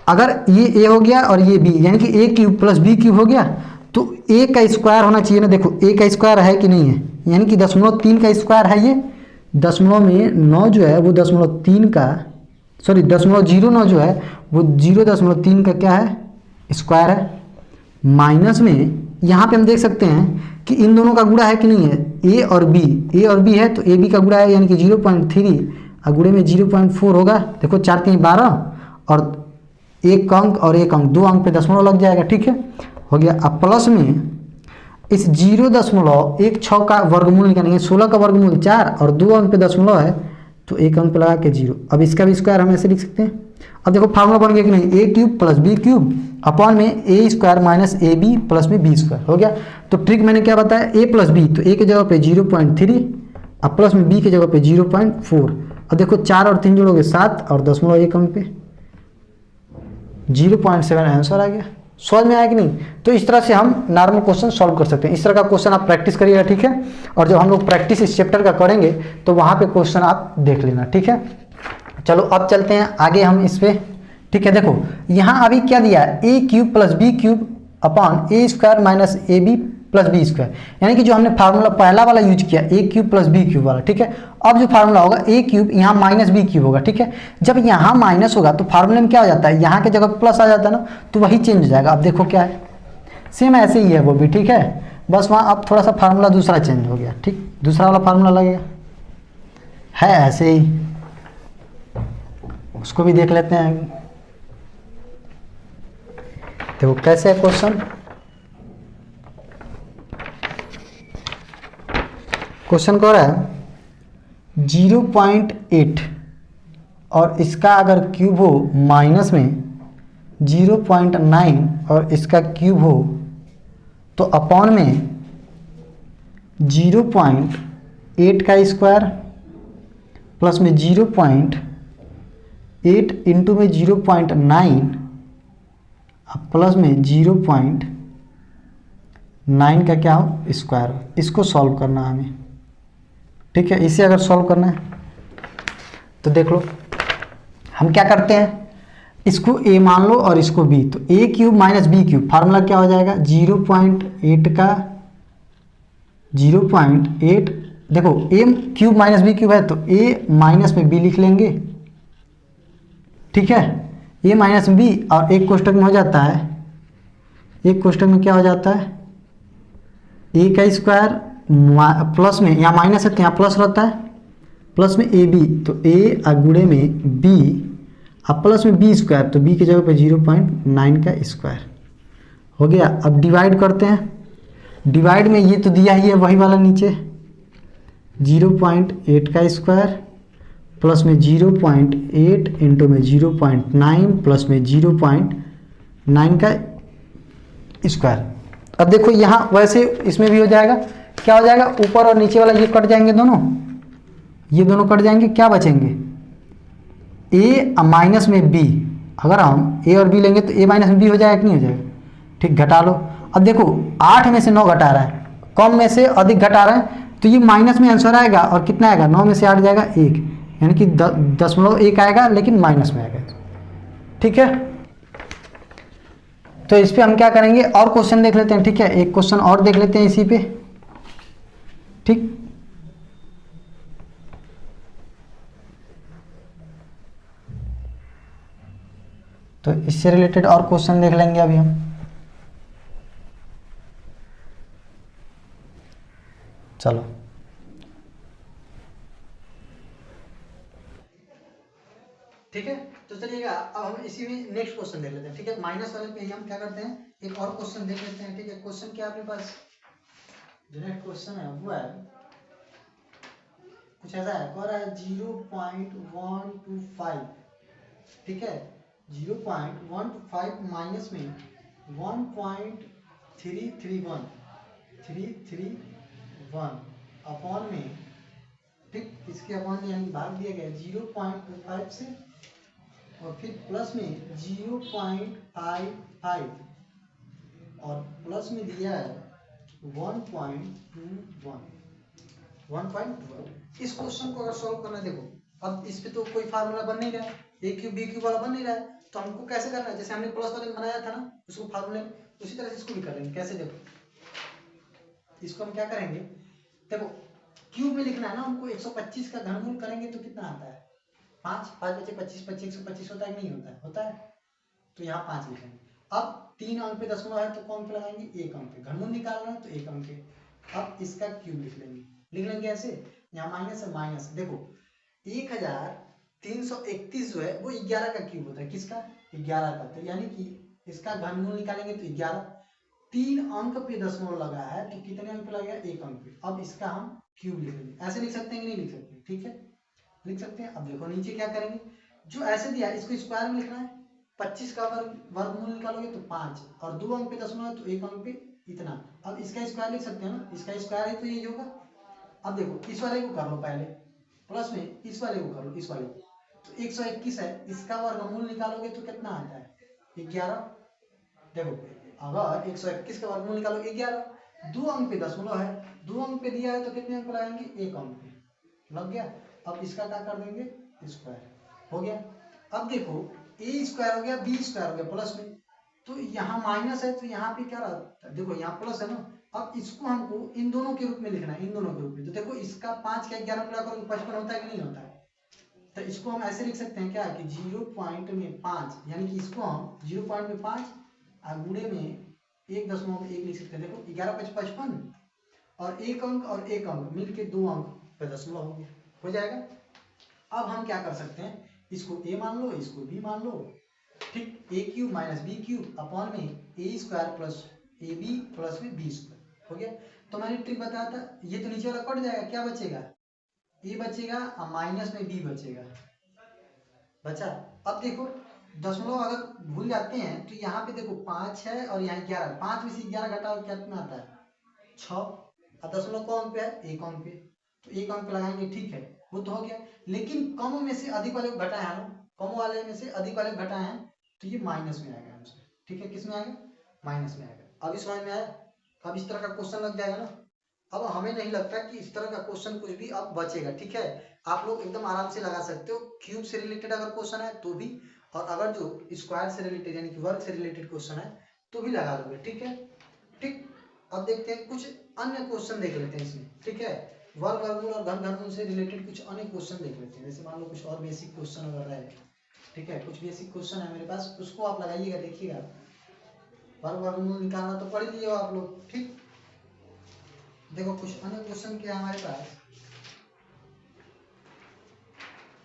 Speaker 1: अगर ये a हो गया और ये b, यानी कि a cube plus b cube हो गया, तो a का स्क्वायर होना चाहिए ना। देखो a का स्क्वायर है कि नहीं है, यानी कि 0.3 का स्क्वायर है ये। 0.9 जो है वो 0.3 का, सॉरी 0.09 जो है वो 0.3 का क्या है, स्क्वायर है। माइनस में यहाँ पे हम देख सकते हैं कि इन दोनों का गुणा है कि नहीं है, a और b है तो ab का गुणा है, यानी कि 0.3 और गुणे में 0.4 होगा। देखो 4 3 12 और 1 अंक और 1 अंक, 2 अंक पे दशमलव लग जाएगा, ठीक है, हो गया। अब प्लस में इस 0.16 का वर्गमूल निकालेंगे, 16 का वर्गमूल 4 और 2 अंक पे दशमलव है तो 1 अंक पे लगा के 0। अब इसका भी स्क्वायर हम ऐसे लिख सकते हैं। अब देखो फार्मूला बन गया कि नहीं, a cube plus b cube upon में a square minus A B plus में b स्क्वायर हो गया। तो ट्रिक मैंने क्या बताया, a प्लस b, तो a की जगह पे 0.3 और प्लस में b की जगह पे 0.4। अब देखो 4 और 3 जोड़ोगे 7 और दशमलव 1 अंक पे 0.7 आंसर आ गया। समझ में आया कि नहीं। तो इस तरह से हम नॉर्मल क्वेश्चन सॉल्व कर सकते हैं। इस तरह का क्वेश्चन आप प्रैक्टिस करिएगा, ठीक है। और जब हम लोग प्रैक्टिस इस चैप्टर का करेंगे तो वहाँ पे क्वेश्चन आप देख लेना, ठीक है। चलो अब चलते हैं आगे हम इस पे, ठीक है। देखो यहाँ अभी क्या दिया है, a cube plus b cube upon A square minus A B plus B square, यानी कि जो हमने फार्मूला पहला वाला यूज किया a cube plus b cube वाला, ठीक है। अब जो फार्मूला होगा a क्यूब यहाँ माइनस b क्यूब होगा, ठीक है। जब यहाँ माइनस होगा तो फार्मूले में क्या हो जाता है, यहाँ के जगह प्लस आ जाता है ना, तो वही चेंज हो जाएगा। अब देखो क्या है, सेम ऐसे ही है वो भी, ठीक है, बस वहाँ अब थोड़ा सा फार्मूला दूसरा चेंज हो गया, ठीक, दूसरा वाला फार्मूला लगेगा, है ऐसे ही, उसको भी देख लेते हैं। देखो कैसे है क्वेश्चन, क्वेश्चन कह रहा है 0.8 और इसका अगर क्यूब हो माइनस में 0.9 और इसका क्यूब हो तो अपॉन में 0.8 का स्क्वायर प्लस में 0.8 इंटू में 0.9 प्लस में 0.9 का क्या हो, स्क्वायर। इसको सॉल्व करना है हमें, ठीक है। इसे अगर सॉल्व करना है तो देख लो हम क्या करते हैं, इसको a मान लो और इसको b, तो a cube minus b cube, formula क्या हो जाएगा 0.8 का 0.8, देखो a cube minus b cube है तो a माइनस में b लिख लेंगे, ठीक है। a माइनस b और एक कोष्टक में हो जाता है, एक कोष्टक में क्या हो जाता है, a का स्क्वायर प्लस में, यहाँ माइनस है तो यहाँ प्लस रहता है, प्लस में ए बी, तो a और गुणे में b और प्लस में b स्क्वायर, तो b की जगह पे 0.9 का स्क्वायर हो गया। अब डिवाइड करते हैं, डिवाइड में ये तो दिया ही है वही वाला नीचे 0.8 का स्क्वायर प्लस में 0.8 इंटू में 0.9 प्लस में 0.9 का स्क्वायर। अब देखो यहाँ वैसे इसमें भी हो जाएगा, क्या हो जाएगा, ऊपर और नीचे वाला ये कट जाएंगे दोनों, ये दोनों कट जाएंगे, क्या बचेंगे a माइनस में b। अगर हम a और b लेंगे तो a माइनस में b हो जाएगा कि नहीं हो जाएगा, ठीक, घटा लो। अब देखो 8 में से 9 घटा रहा है, कम में से अधिक घटा रहा है, तो ये माइनस में आंसर आएगा और कितना आएगा, 9 में से 8 जाएगा 1, यानी कि 0.1 आएगा लेकिन माइनस में आएगा, ठीक है। तो इस पे हम क्या करेंगे, और क्वेश्चन देख लेते हैं, ठीक है, एक क्वेश्चन और देख लेते हैं इसी पे, ठीक। तो इससे रिलेटेड और क्वेश्चन देख लेंगे अभी हम। चलो ठीक है, तो चलिएगा अब हम इसी में नेक्स्ट क्वेश्चन देख लेते हैं, ठीक है। माइनस वाले पे हम क्या करते हैं, एक और क्वेश्चन देख लेते हैं, ठीक है। क्वेश्चन क्या अपने पास, जो नेक्स्ट क्वेश्चन है वो है कुछ ऐसा है, कह रहा है 0.125, ठीक है, 0.125 माइनस में 1.331 अपॉन में, ठीक, इसके अपॉन में यानी भाग दिया गया 0.25 से, और फिर प्लस में 0.55 और प्लस में दिया है 1.21। इस क्वेश्चन को अगर सॉल्व करना, देखो अब इस पे तो कोई फार्मूला बन नहीं रहा है, ए क्यूब बी क्यूब वाला बन नहीं रहा है, तो हमको कैसे करना है, जैसे हमने प्लस वाले में बनाया था ना उसको फार्मूले में, उसी तरह से इसको भी कर लेंगे। कैसे, देखो इसको हम क्या करेंगे, देखो क्यूब में लिखना है ना हमको, 125 का घनमूल करेंगे तो कितना आता है, 5 5 बचे 25, 25 125 होता है कि नहीं होता है, होता है, तो यहाँ 5 लिखेंगे। अब 3 अंक पे दशमलव है तो कौन पे लगाएंगे, 1 अंक पे, घनमूल निकालना है तो 1 अंक पे। अब इसका क्यूब लिख लेंगे ऐसे, यहाँ माइनस है माइनस, देखो 1331 जो है वो 11 का क्यूब होता है, किसका, 11 का, तो यानी कि इसका घनमूल निकालेंगे तो 11, 3 अंक पे दशमलव लगा है तो कितने अंक पे लगेगा, 1 अंक पे। अब इसका हम क्यूब लिखेंगे, ऐसे लिख सकते हैं कि नहीं लिख सकते, ठीक है लिख सकते हैं। अब देखो नीचे क्या करेंगे, जो ऐसे दिया है इसको स्क्वायर में लिखना है, 25 का वर्गमूल निकालोगे तो 5, और 2 अंक पे दशमलव है तो 1 अंक पे इतना। अब इसका स्क्वायर लिख सकते हैं ना, इसका स्क्वायर है तो यही होगा। अब देखो इस वाले को कर लो पहले, प्लस में इस वाले को कर लो, इस वाले को, तो 121 है, इसका वर्गमूल निकालोगे तो कितना आता है, 11। देखो अगर 121 का वर्गमूल निकालो 11, 2 अंक पे दशमलव है, 2 अंक पे दिया है तो कितने अंक लगाएंगे, 1 अंक पे, लग गया। अब इसका क्या कर देंगे, स्क्वायर हो गया। अब देखो ए स्क्वायर हो गया, बी स्क्वायर हो गया प्लस में, तो यहाँ माइनस है तो यहाँ पे क्या रहता है, देखो यहाँ प्लस है ना। अब इसको हमको इन दोनों के रूप में लिखना है, इन दोनों के रूप में, तो देखो इसका 5 का 11 मिला करो 55 होता है कि नहीं होता है, तो इसको हम ऐसे लिख सकते हैं क्या कि 0.5, यानी कि इसको हम 0.5 और गुणे में 1.1 लिख सकते हैं। देखो 11 5 55 और 1 अंक और 1 अंक मिल के 2 अंक पे दशमलव हो गया, हो जाएगा। अब हम क्या कर सकते हैं, इसको a मान लो, इसको b मान लो, ठीक, A cube minus B cube upon में A square plus A B plus में बी स्क्वायर हो गया। तो मैंने ट्रिक बताया था, ये तो नीचे वाला कट जाएगा, क्या बचेगा, ए बचेगा और माइनस में बी बचेगा, बचा। अब देखो दशमलव अगर भूल जाते हैं तो यहाँ पे देखो 5 है और यहाँ 11, 5 में से 11 घटाओ कितना आता है, 6, और दशमलव कौन अंक पे है, 1 अंक पे, तो 1 अंक पे लगाएंगे, ठीक है वो तो हो गया। लेकिन कम में से अधिक वाले को घटाए हैं, कम वाले में से अधिक वाले को घटाए हैं, तो ये माइनस में आएगा आंसर, ठीक है, किस में आएगा, माइनस में आएगा। अब इस समझ में आया, अब इस तरह का क्वेश्चन लग जाएगा ना। अब हमें नहीं लगता कि इस तरह का क्वेश्चन कुछ भी अब बचेगा, ठीक है, आप लोग एकदम आराम से लगा सकते हो। क्यूब से रिलेटेड अगर क्वेश्चन है तो भी, और अगर जो स्क्वायर से रिलेटेड यानी कि वर्ग से रिलेटेड क्वेश्चन है तो भी लगा लोगे, ठीक है, ठीक। अब देखते हैं कुछ अन्य क्वेश्चन देख लेते हैं इसमें, ठीक है, वर्ग वर्गमूल और घन घनमूल से रिलेटेड कुछ अन्य क्वेश्चन देख लेते हैं। जैसे मान लो कुछ और बेसिक क्वेश्चन अगर रहे, ठीक है, कुछ बेसिक क्वेश्चन है मेरे पास, उसको आप लगाइएगा, देखिएगा। वर्ग वर्गमूल निकालना तो पढ़ लिए हो आप लोग, ठीक। देखो कुछ अन्य क्वेश्चन क्या है हमारे पास,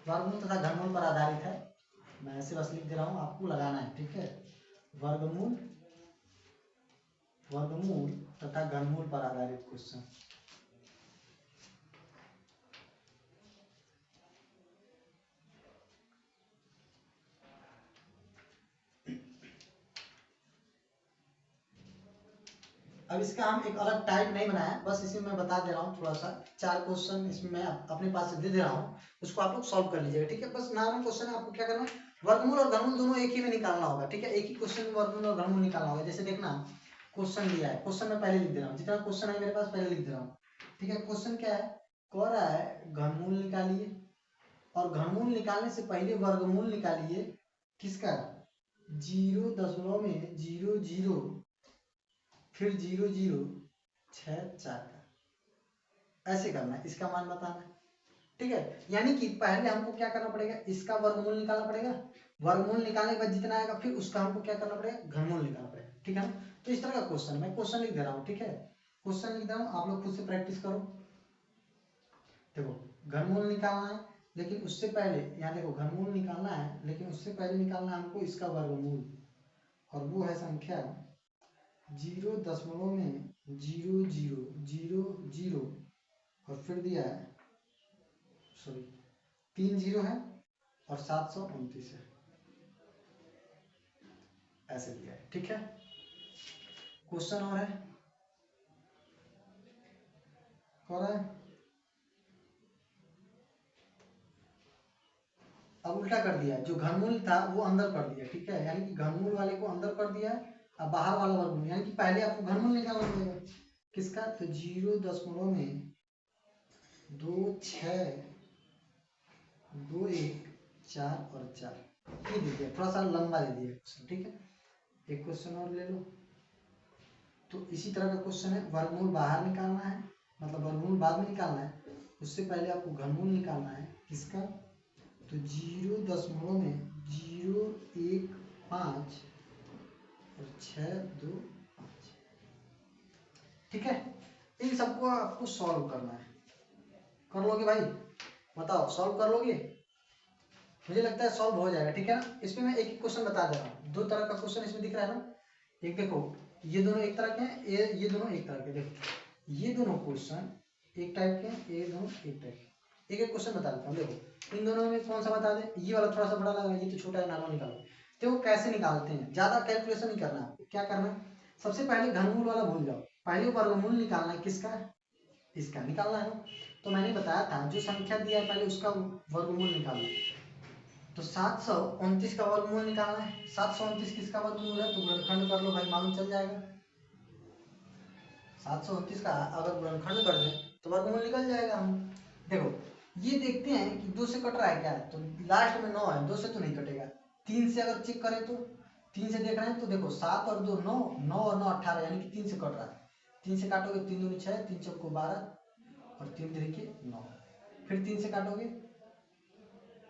Speaker 1: वर्गमूल तथा घनमूल पर आधारित है, मैं ऐसे बस लिख दे रहा हूँ, आपको लगाना है, ठीक है, वर्गमूल वर्गमूल तथा घनमूल पर आधारित क्वेश्चन। अब इसका हम एक अलग टाइप नहीं बनाया, बस इसी में बता दे रहा हूँ थोड़ा सा, 4 क्वेश्चन इसमें मैं अपने पास से दे दे रहा हूँ, उसको आप लोग सॉल्व कर लीजिएगा, ठीक है। बस नॉर्मल क्वेश्चन है, आपको क्या करना है, वर्गमूल और घनमूल दोनों एक ही में निकालना होगा, ठीक है, एक ही क्वेश्चन में वर्गमूल और घनमूल निकालना होगा। जैसे देखना क्वेश्चन दिया है, क्वेश्चन में पहले लिख दे रहा हूँ, जितना क्वेश्चन है मेरे पास पहले लिख दे रहा हूँ, ठीक है। क्वेश्चन क्या है, कह रहा है घनमूल निकालिए, और घनमूल निकालने से पहले वर्गमूल निकालिए, किसका, 0.00 फिर 0.064 का, ऐसे करना है, इसका मान बताना है, ठीक है। यानी कि पहले हमको क्या करना पड़ेगा, इसका वर्गमूल निकालना पड़ेगा, वर्गमूल निकालने के बाद जितना आएगा फिर उसका हमको क्या करना पड़ेगा, घनमूल निकालना पड़ेगा, ठीक है ना। तो इस तरह का क्वेश्चन, मैं क्वेश्चन लिख दे रहा हूँ, ठीक है, क्वेश्चन लिख दे रहा हूँ, आप लोग खुद से प्रैक्टिस करो। देखो घनमूल निकालना है, लेकिन उससे पहले, यहाँ देखो घनमूल निकालना है लेकिन उससे पहले निकालना है हमको इसका वर्गमूल, और वो है संख्या 0.0000 और फिर दिया है सॉरी 3 जीरो है और 729 है, ऐसे दिया है। ठीक है, क्वेश्चन और है, और है। अब उल्टा कर दिया, जो घनमूल था वो अंदर कर दिया। ठीक है, यानी कि घनमूल वाले को अंदर कर दिया, अब बाहर वाला वर्गमूल, यानी कि पहले आपको घनमूल निकालना पड़ेगा किसका, तो 0.2621 और 4 ये दे दिया, थोड़ा सा लंबा दे दिया क्वेश्चन। ठीक है, एक क्वेश्चन और ले लो। तो इसी तरह का क्वेश्चन है, वर्गमूल बाहर निकालना है, मतलब वर्गमूल बाद में निकालना है, उससे पहले आपको घनमूल निकालना है किसका, तो 0.015 और 625। ठीक है, इन सबको आपको सॉल्व करना है। कर लोगे भाई, बताओ सॉल्व कर लोगे? मुझे लगता है सॉल्व हो जाएगा। ठीक है ना, इसमें मैं एक एक क्वेश्चन बता दे रहा हूँ, दो तरह का क्वेश्चन इसमें दिख रहा है ना। एक देखो, ये दोनों एक तरह के हैं, ये दोनों एक तरह के, देखो ये दोनों क्वेश्चन एक टाइप के हैं, ये दोनों एक टाइप के। एक एक क्वेश्चन बता देता हूँ, देखो इन दोनों में कौन सा बता दें, ये वाला थोड़ा सा बड़ा लगा, ये तो छोटा है, नाम निकालो। तो वो कैसे निकालते हैं, ज्यादा कैलकुलेशन नहीं करना आपको, क्या करना है, सबसे पहले घनमूल वाला भूल जाओ, पहले वर्गमूल निकालना है किसका, इसका निकालना है ना। तो मैंने बताया था जो संख्या दिया है पहले उसका वर्गमूल निकालो। तो 729 का वर्गमूल निकालना है, 729 किसका वर्गमूल है, तो गुणनखंड कर लो भाई, मालूम चल जाएगा। 729 का अगर गुणनखंड कर दें तो वर्गमूल निकल जाएगा। हम देखो ये देखते हैं कि 2 से कट रहा है क्या, तो लास्ट में 9 है, 2 से तो नहीं कटेगा। 3 से अगर चेक करें तो 3 से देख रहे हैं तो देखो 7 और 2 9, 9 और 9 18, यानी कि 3 से कट रहा है। 3 से काटोगे 3 दूनी 6, 3 चौको 12 और 3 तरीके 9। फिर 3 से काटोगे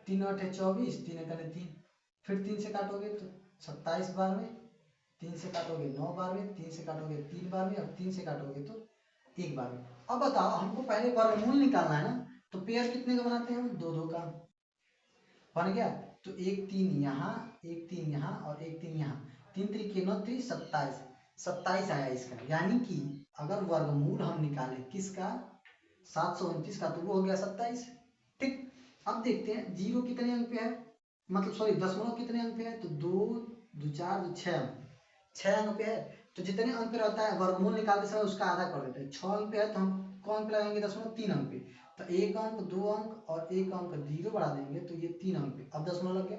Speaker 1: 3 8 24, 3 1 3, फिर 3 से काटोगे तो 27 बार में, 3 से काटोगे 9 बार में, 3 से काटोगे 3 बार में और 3 से काटोगे तो 1 बार में। अब बताओ हमको पहले वर्गमूल निकालना है ना, तो पेयर कितने का बनाते हैं हम, 2 2 का बन गया। तो 1 3 यहाँ, 1 3 यहाँ और 1 3 यहाँ, 3 3 9 3 27, 27 आया इसका। यानी कि अगर वर्गमूल हम निकालें किसका, 729 का, तो वो हो गया 27। ठीक, अब देखते हैं जीरो कितने अंक पे है, मतलब सॉरी दशमलव कितने अंक पे है, तो 2 2 4 2 6 अंक, 6 अंक पे है। तो जितने अंक पे रहता है वर्गमूल निकालते समय उसका आधा कर देते हैं। 6 अंक पे है तो हम कौन अंक लगाएंगे, दशमलव 3 अंक पे, तो 1 अंक 2 अंक और 1 अंक जीरो बढ़ा देंगे तो ये 3 अंक पे। अब दशमलव लग गया,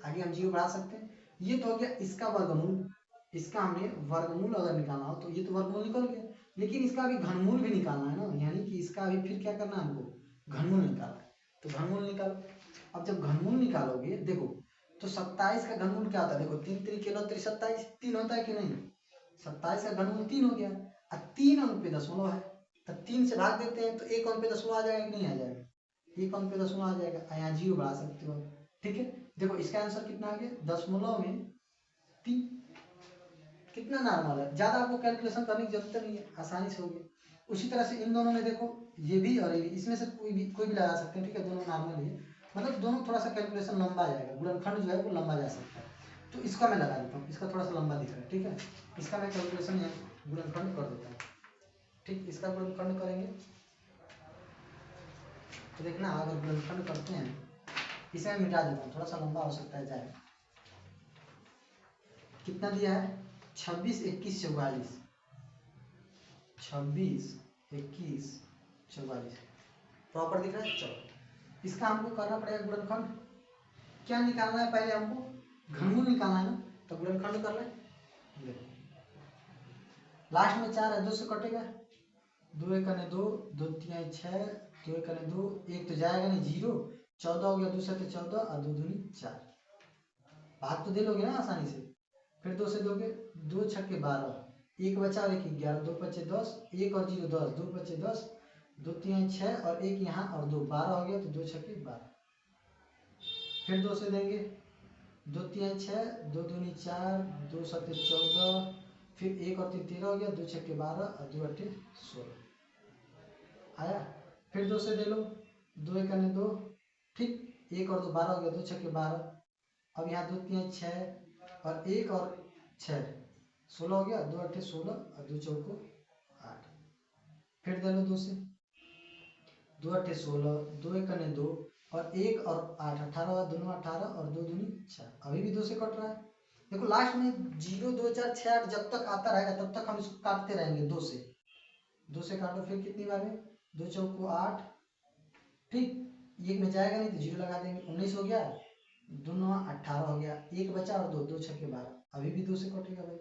Speaker 1: आगे हम जीरो बढ़ा सकते हैं। ये तो हो गया इसका वर्गमूल। इसका हमें वर्गमूल अगर निकालना हो तो ये तो वर्गमूल निकल गया, लेकिन इसका अभी घनमूल भी निकालना है ना, यानी कि इसका अभी फिर क्या करना है हमको, घनमूल निकालना है। तो घनमूल निकालो। अब जब घनमूल निकालोगे देखो, तो 27 का घनमूल क्या होता है, देखो 3 3 9 3 27, 3 होता है कि नहीं, 27 का घनमूल 3 हो गया। अब 3 अंक पे दशमलव है, तो 3 से भाग देते हैं तो 1 अंक पे दशमलव आ जाएगा कि नहीं आ जाएगा, 1 अंक पे दशमलव आ जाएगा, यहाँ जीरो बढ़ा सकते हो। ठीक है, देखो इसका आंसर कितना आ गया, दशमलव में 3। कितना नॉर्मल है, ज्यादा आपको कैलकुलेशन करने की जरूरत नहीं है, आसानी से हो गया। उसी तरह से इन दोनों में देखो, ये भी और ये भी, इसमें से कोई भी लगा सकते हैं। ठीक है, दोनों नॉर्मल ही है, मतलब दोनों थोड़ा सा कैलकुलेशन लंबा जाएगा, गुणनखंड जो है वो लंबा जा सकता है। तो इसका मैं लगा देता हूँ, इसका थोड़ा सा लंबा दिख रहा है। ठीक है, इसका मैं कैलकुलेशन यहाँ गुणनखंड कर देता हूँ। ठीक, इसका गुणनखंड करेंगे तो देखना, अगर गुणनखंड करते हैं, इसे मैं मिटा देता हूँ, थोड़ा सा लंबा हो सकता है जाए। कितना दिया है, 26 21 44, 26 21 44 प्रॉपर दिख रहा है। चलो इसका हमको करना पड़ेगा गुणनखंड। क्या निकालना है पहले हमको, घनमूल निकालना है ना, तो गुणनखंड कर ले। देखो लास्ट में 4 है, 2 से कटेगा, 2 1 2, 2 3 6, 2 1 2, 1 तो जाएगा नहीं, जीरो, 14 हो गया, 2 7 14 और 2 दूनी 4, भाग तो दे लोगे ना आसानी से। फिर 2 से दोगे, 2 6 12, 1 बचा और 1 11, 2 5 10, 1 और 0 10, 2 5 10, 2 3 6 और 1 यहाँ और 2 12 हो गया, तो 2 6 12। फिर 2 से देंगे, 2 3 6, 2 दूनी 4, 2 7 14, फिर 1 और 3 13 हो गया, 2 6 12 और 2 8 16 आया। फिर 2 से दे लो, 2 1 2, ठीक, 1 और 2 12 हो गया, 2 6 12। अब यहाँ 2 3 6 और 1 और 6 16 हो गया, 2 8 16 और 2 4 8। फिर दे लो 2 से, 2 अट्ठे 16, 2 एक कने 2 और 1 और 8 18, दोनों 18 और 2 दूनी 4। अभी भी 2 से कट रहा है। देखो लास्ट में 0 2 4 6 8 जब तक आता रहेगा तब तक हम इसको काटते रहेंगे 2 से। 2 से काटो फिर कितनी बार में 2 चौको 8, ठीक। एक में जाएगा नहीं तो 0 लगा देंगे, 19 हो गया, दोनों 18 हो गया, एक बचा और 2 2 छक्के 12। अभी भी 2 से कटेगा भाई,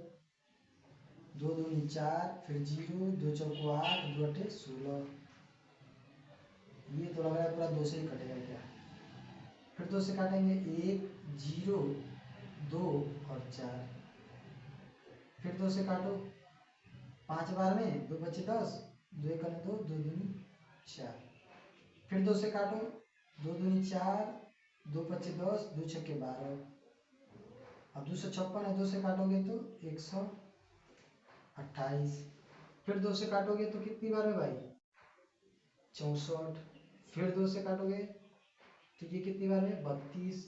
Speaker 1: 2 दूनी 4 फिर 0 2 चौको 8 2 अट्ठे 16। ये तो लग रहा है पूरा 2 से ही कटेगा क्या। फिर 2 से काटेंगे 1 0 2 और 4। फिर 2 से काटो 5 बार में 2 बचे 10, 2 एक 2 2 दूनी 4। फिर 2 से काटो 2 दूनी 4 2 पच्चे 10 2 छक्के 12। अब 256 है, 2 से काटोगे तो 128। फिर 2 से काटोगे तो कितनी बार में भाई 64। फिर 2 से काटोगे तो ये कितनी बार में 32।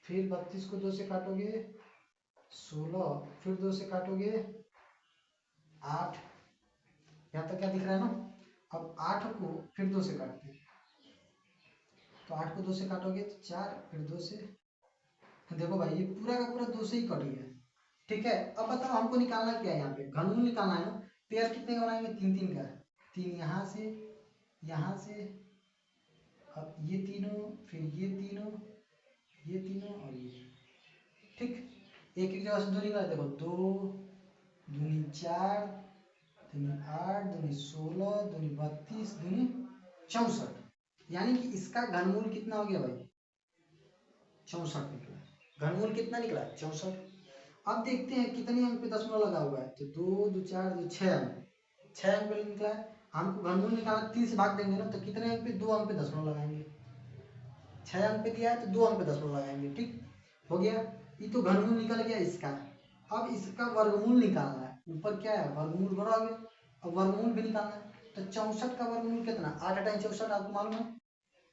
Speaker 1: फिर 32 को 2 से काटोगे 16। फिर 2 से काटोगे 8। यहाँ तक क्या दिख रहा है ना। अब 8 को फिर 2 से काटते हैं तो 8 को 2 से काटोगे तो 4, फिर 2 से, देखो भाई ये पूरा का पूरा 2 से ही कट गया। ठीक है, अब बताओ हमको निकालना क्या है, यहाँ पे घनमूल निकालना है ना। पेयर कितने का बनाएंगे 3 3 का, 3 यहाँ से, अब ये तीनों, फिर ये तीनों और ये, ठीक। एक एक जगह से 2 निकाले, देखो 2 दूनी 4 दूनी 8 दूनी 16 दूनी 32 दूनी 64। यानी कि इसका घनमूल कितना हो गया भाई 64 निकला। घनमूल कितना निकला 64। अब देखते हैं कितने अंक पे दशमलव लगा हुआ है, तो 2 2 4 2 6 अंक, 6 अंक पे निकला है। हमको घनमूल निकालना 3 से भाग देंगे ना, तो कितने अंक पे 2 अंक पे दशमलव लगाएंगे। 6 अंक पे दिया है तो 2 अंक पे दशमलव लगाएंगे, ठीक हो गया। ये तो घनमूल निकल गया इसका। अब इसका वर्गमूल निकालना है, ऊपर क्या है वर्गमूल बड़ा हो गया, अब वर्गमूल भी निकालना है। तो 64 का वर्गमूल कितना 8 8 64, आपको मालूम है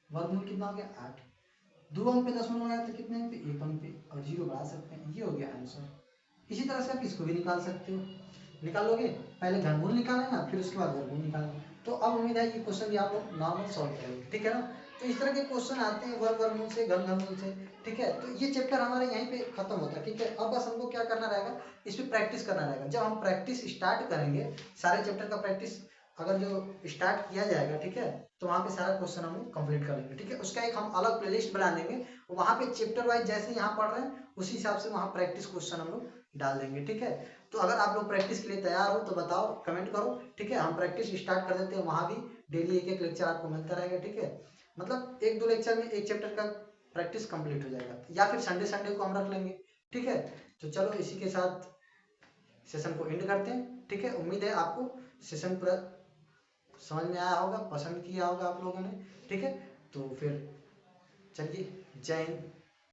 Speaker 1: वर्गमूल कितना हो गया 8। 2 अंक पे दशमलव लगाया तो कितने अंक पे 1 अंक पे, और 0 बढ़ा सकते हैं, ये हो गया आंसर। इसी तरह से आप इसको भी निकाल सकते हो, निकाल लोगे। पहले घनमूल निकालना ना, फिर उसके बाद वर्गमूल निकालना। तो अब उम्मीद है ये क्वेश्चन भी आप लोग नॉर्मल सॉल्व करोगे, ठीक है ना। तो इस तरह के क्वेश्चन आते हैं वर्ग वर्गमूल से, घनमूल से, ठीक है। तो ये चैप्टर हमारे यहीं पे खत्म होता है, ठीक है। अब बस हमको क्या करना रहेगा, इस पर प्रैक्टिस करना रहेगा। जब हम प्रैक्टिस स्टार्ट करेंगे, सारे चैप्टर का प्रैक्टिस अगर जो स्टार्ट किया जाएगा, ठीक है, तो वहाँ पे सारा क्वेश्चन हम लोग कंप्लीट कर लेंगे, ठीक है। उसका एक हम अलग प्लेलिस्ट बना देंगे, वहाँ पे चैप्टर वाइज जैसे यहाँ पढ़ रहे हैं उसी हिसाब से वहाँ प्रैक्टिस क्वेश्चन हम लोग डाल देंगे, ठीक है। तो अगर आप लोग प्रैक्टिस के लिए तैयार हो तो बताओ, कमेंट करो, ठीक है। हम प्रैक्टिस स्टार्ट कर देते हैं, वहाँ भी डेली एक एक लेक्चर आपको मिलता रहेगा, ठीक है। मतलब 1 2 लेक्चर में एक चैप्टर का प्रैक्टिस कंप्लीट हो जाएगा, या फिर संडे संडे को हम रख लेंगे, ठीक है। तो चलो इसी के साथ सेशन को एंड करते हैं, ठीक है। उम्मीद है आपको सेशन पूरा समझ में आया होगा, पसंद किया होगा आप लोगों ने, ठीक है। तो फिर चलिए, जय हिंद।